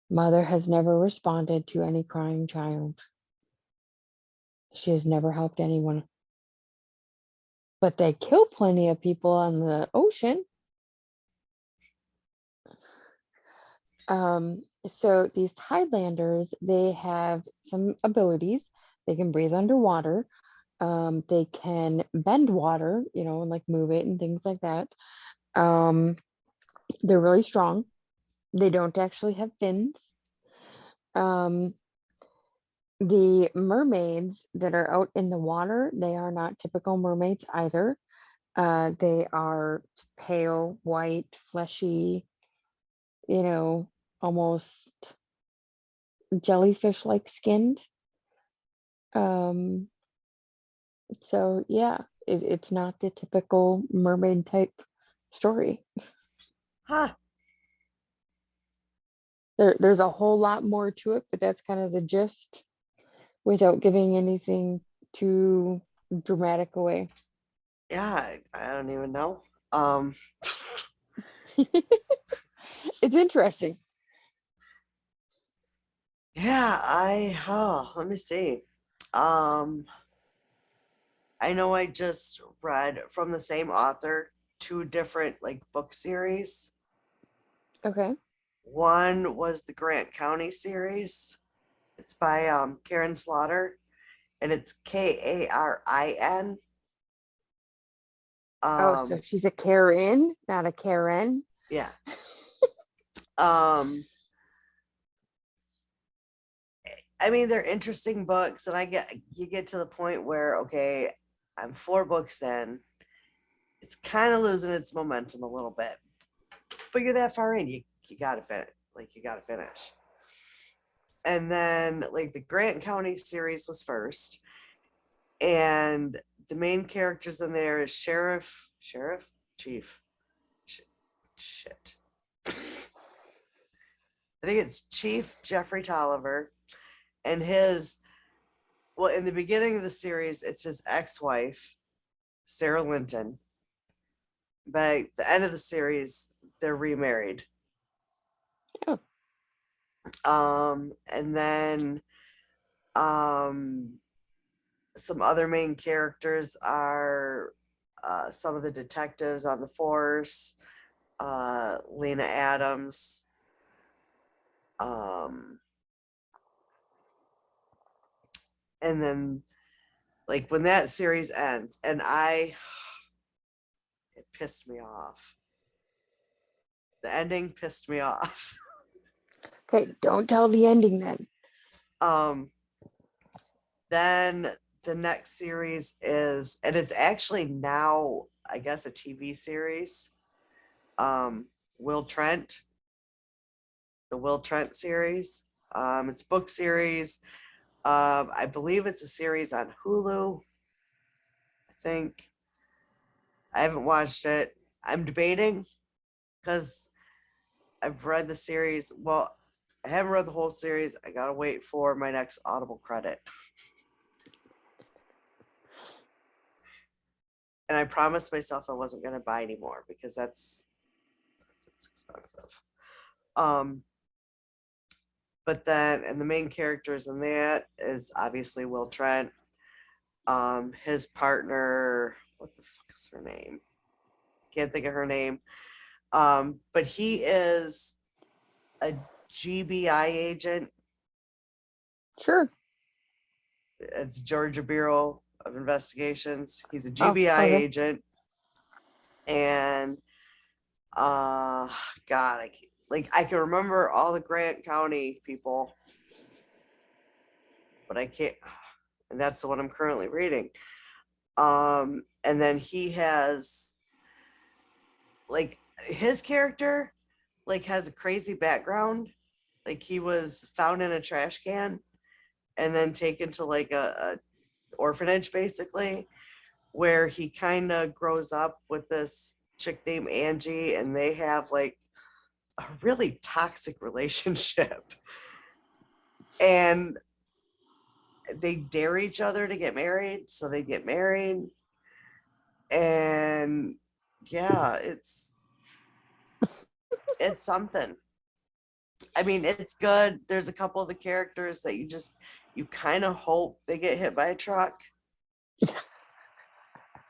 Mother has never responded to any crying child. She has never helped anyone. But they kill plenty of people on the ocean. So these Tidelanders, they have some abilities. They can breathe underwater. They can bend water, and like move it and things like that. They're really strong. They don't actually have fins. Um, the mermaids that are out in the water, they are not typical mermaids either. They are pale, white, fleshy, almost jellyfish-like skinned. Um, so yeah, it's not the typical mermaid type story. Huh. There's a whole lot more to it, but that's kind of the gist without giving anything too dramatic away. Yeah, I don't even know. Um, It's interesting. Yeah, let me see. Um, I know I just read from the same author two different like book series. Okay. One was the Grant County series. It's by Karen Slaughter, and it's Karin. Oh, so Um, she's a Karen, not a Karen. yeah. Um, I mean, they're interesting books, and you get to the point where okay, I'm four books in. It's kind of losing its momentum a little bit, but you're that far in, you gotta finish. Like you gotta finish. And then like the Grant County series was first, and the main characters in there is Chief, Sh- shit. I think it's Chief Jeffrey Tolliver, and his well, in the beginning of the series, it's his ex-wife Sarah Linton. By the end of the series, they're remarried. Oh, And then um, some other main characters are some of the detectives on the force, Lena Adams. Um, and then, like, when that series ends, it pissed me off. The ending pissed me off. okay. Don't tell the ending then. um, then the next series is, and it's actually now, I guess, a TV series. Um, Will Trent, the Will Trent series. It's a book series. I believe it's a series on Hulu. I think I haven't watched it. I'm debating because I've read the series. Well, I haven't read the whole series. I gotta wait for my next Audible credit, and I promised myself I wasn't gonna buy anymore because it's expensive. Um, but then, and the main characters in that is obviously Will Trent. His partner, what the fuck is her name? Can't think of her name. But he is a GBI agent. Sure. It's Georgia Bureau of Investigations. He's a Oh, GBI okay. agent, and God, I can remember all the Grant County people, but I can't. And that's the one I'm currently reading. And then he has like his character like has a crazy background. Like he was found in a trash can and then taken to like a orphanage basically, where he kind of grows up with this chick named Angie, and they have like a really toxic relationship. And they dare each other to get married, so they get married. And yeah, it's something. I mean, it's good. There's a couple of the characters that you kind of hope they get hit by a truck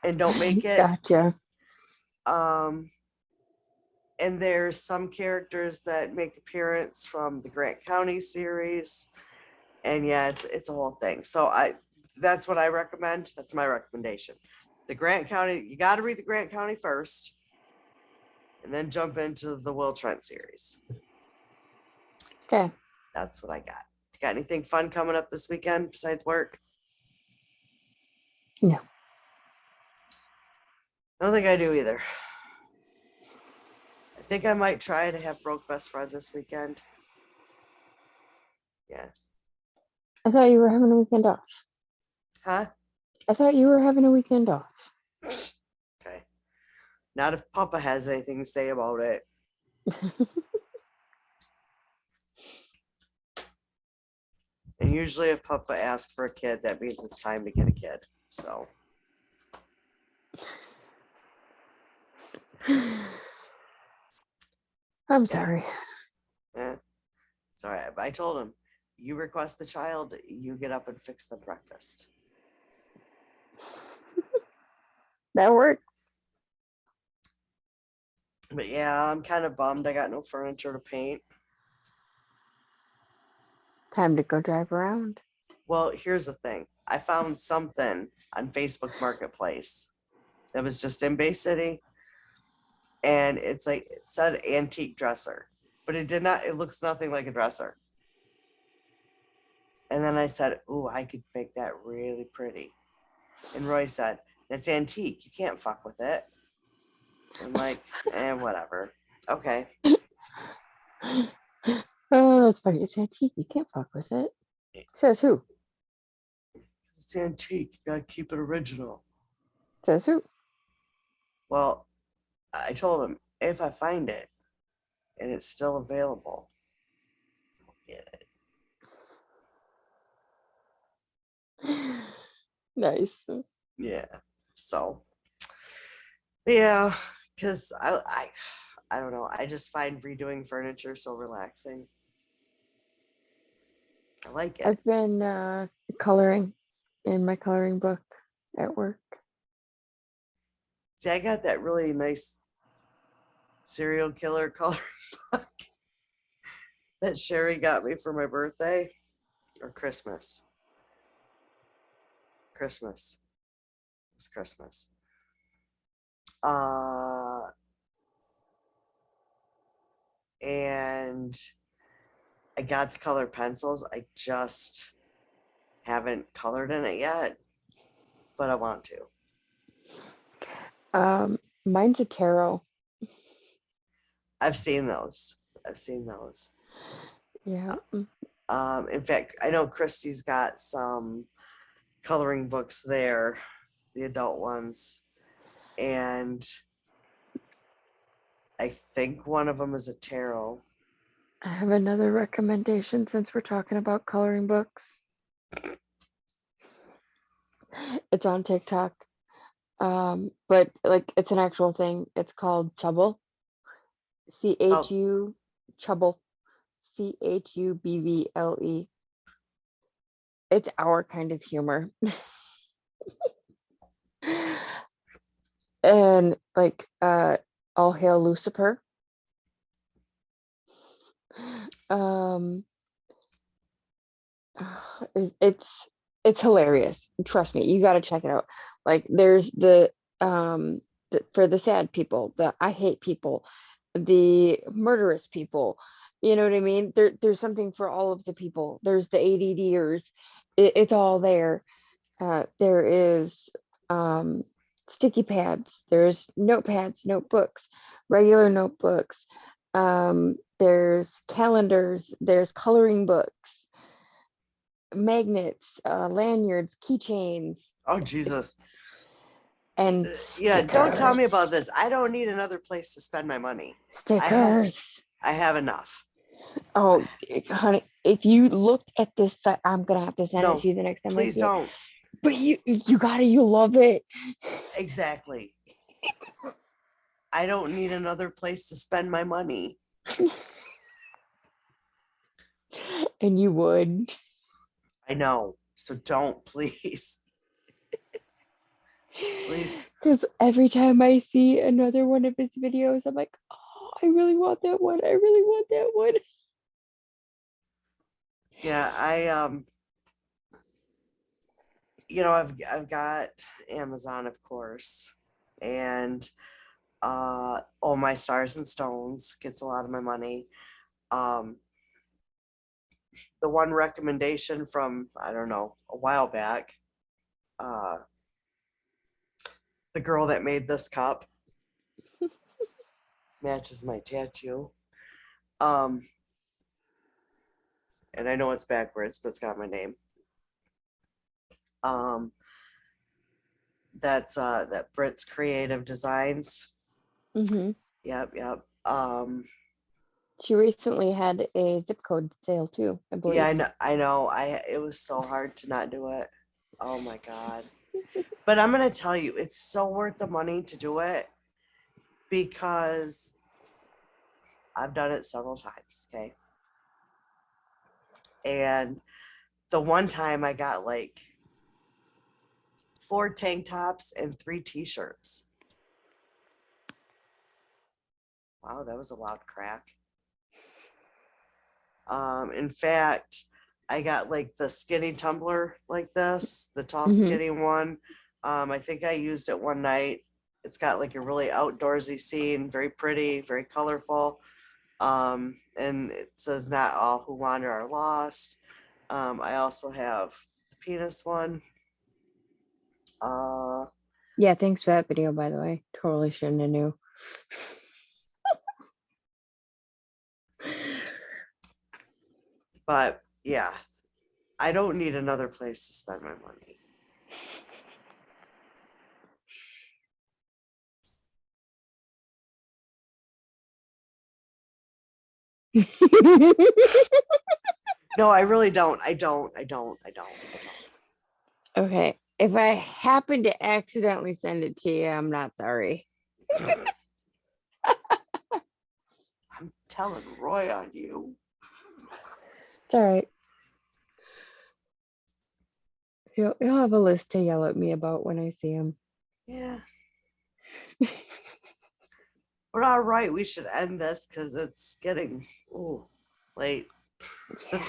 and don't make it. Gotcha. Um, and there's some characters that make appearance from the Grant County series, and yeah, it's a whole thing. So that's what I recommend. That's my recommendation. The Grant County, you got to read the Grant County first, and then jump into the Will Trent series. Okay. That's what I got. You got anything fun coming up this weekend besides work? No. I don't think I do either. I think I might try to have Broke Best Friend this weekend. Yeah. I thought you were having a weekend off. Huh? I thought you were having a weekend off. Okay. Not if Papa has anything to say about it. And usually, if Papa asks for a kid, that means it's time to get a kid. So, I'm yeah. sorry. Eh, it's all right. I told him, you request the child, you get up and fix the breakfast. That works. But yeah, I'm kind of bummed I got no furniture to paint. Time to go drive around. Well, here's the thing. I found something on Facebook Marketplace that was just in Bay City. And it's like, it said antique dresser, but it did not, it looks nothing like a dresser. And then I said, ooh, I could make that really pretty. And Roy said, that's antique. You can't fuck with it. I'm like, whatever. Okay. Oh, that's funny. It's antique. You can't fuck with it. Says who? It's antique. You gotta keep it original. Says who? Well, I told him, if I find it and it's still available, I'll get it. Nice. Yeah. So, yeah, because I don't know. I just find redoing furniture so relaxing. I like it. I've been coloring in my coloring book at work. See, I got that really nice serial killer coloring book that Sherry got me for my birthday or Christmas. Christmas. It's Christmas. And I got the colored pencils. I just haven't colored in it yet, but I want to. Mine's a tarot. I've seen those. I've seen those. Yeah. In fact, I know Christy's got some coloring books there, the adult ones, and I think one of them is a tarot. I have another recommendation since we're talking about coloring books. It's on TikTok. But like it's an actual thing. It's called Chubble. CHU Chubble. CHUBVLE. It's our kind of humor. And like all hail Lucifer. Um it's it's hilarious. Trust me, you got to check it out. Like there's for the sad people, the I hate people, the murderous people. You know what I mean? There's something for all of the people. There's the ADDers. It's all there. There is sticky pads. There's notepads, notebooks, regular notebooks. There's calendars. There's coloring books, magnets, lanyards, keychains, Oh, Jesus. and Yeah, don't tell me stickers. about this. I don't need another place to spend my money. Stickers. I have enough. Oh, honey, if you looked at this, I'm gonna have to send it No, to you the next time I please see it. don't. But you love it. Exactly. I don't need another place to spend my money. And you would. I know. So don't, please. Please. Because every time I see another one of his videos, I'm like, oh, I really want that one. I really want that one. Yeah, I've got Amazon, of course, and oh, my Stars and Stones gets a lot of my money. Um, the one recommendation from, I don't know, a while back, uh, the girl that made this cup matches my tattoo. Um, and I know it's backwards, but it's got my name. Um, that's that Brit's Creative Designs. Hmm. Yep, yep. She recently had a zip code sale too, I Yeah, believe. I know. It was so hard to not do it. Oh my God. But I'm gonna tell you, it's so worth the money to do it because I've done it several times. Okay. And the one time I got like 4 tank tops and 3 t-shirts. Wow, that was a loud crack. In fact, I got like the skinny tumbler like this, the tall Mhm. skinny one. I think I used it one night. It's got like a really outdoorsy scene, very pretty, very colorful. And it says not all who wander are lost. I also have the penis one. Uh, Yeah, thanks for that video, by the way. Totally shouldn't have knew. but yeah, I don't need another place to spend my money. No, I really don't. I don't. I don't. I don't. I Okay. If I happen to accidentally send it to you, I'm not sorry. don't. I'm telling Roy on you. It's all right. He'll have a list to yell at me about when I see him. Yeah. But all right, we should end this because it's getting late. Yeah.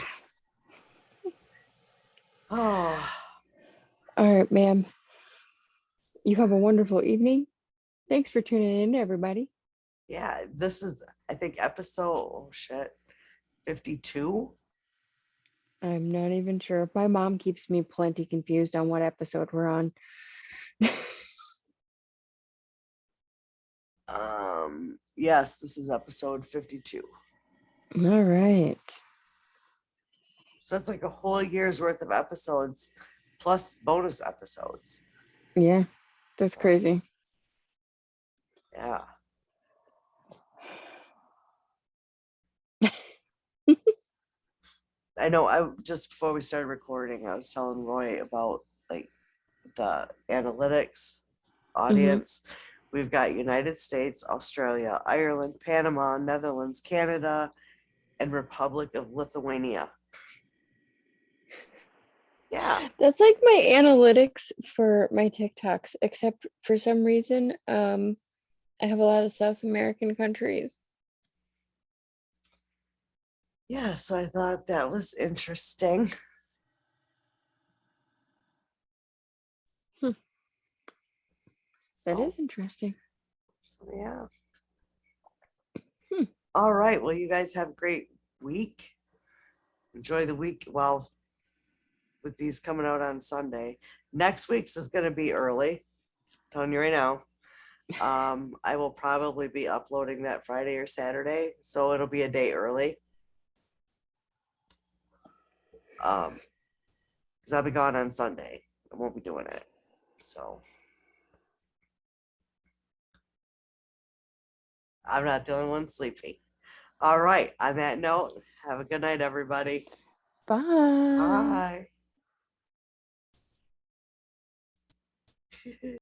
Oh, All right, ma'am. You have a wonderful evening. Thanks for tuning in, everybody. yeah. This is, I think, episode, 52. I'm not even sure. My mom keeps me plenty confused on what episode we're on. Yes, this is episode 52. All right. So that's like a whole year's worth of episodes plus bonus episodes. Yeah, that's crazy. Yeah. I know I just before we started recording, I was telling Roy about like the analytics Hmm. audience. We've got United States, Australia, Ireland, Panama, Netherlands, Canada, and Republic of Lithuania. Yeah. That's like my analytics for my TikToks, except for some reason, I have a lot of South American countries. Yeah, so I thought that was interesting. Hmm, that is So, interesting. so yeah. Hmm. All right. Well, you guys have a great week. Enjoy the week. Well, with these coming out on Sunday. Next week's is going to be early. Telling you right now. I will probably be uploading that Friday or Saturday, so it'll be a day early. Because I'll be gone on Sunday. I won't be doing it. So I'm not the only one sleepy. All right. On that note, have a good night, everybody. Bye. Bye.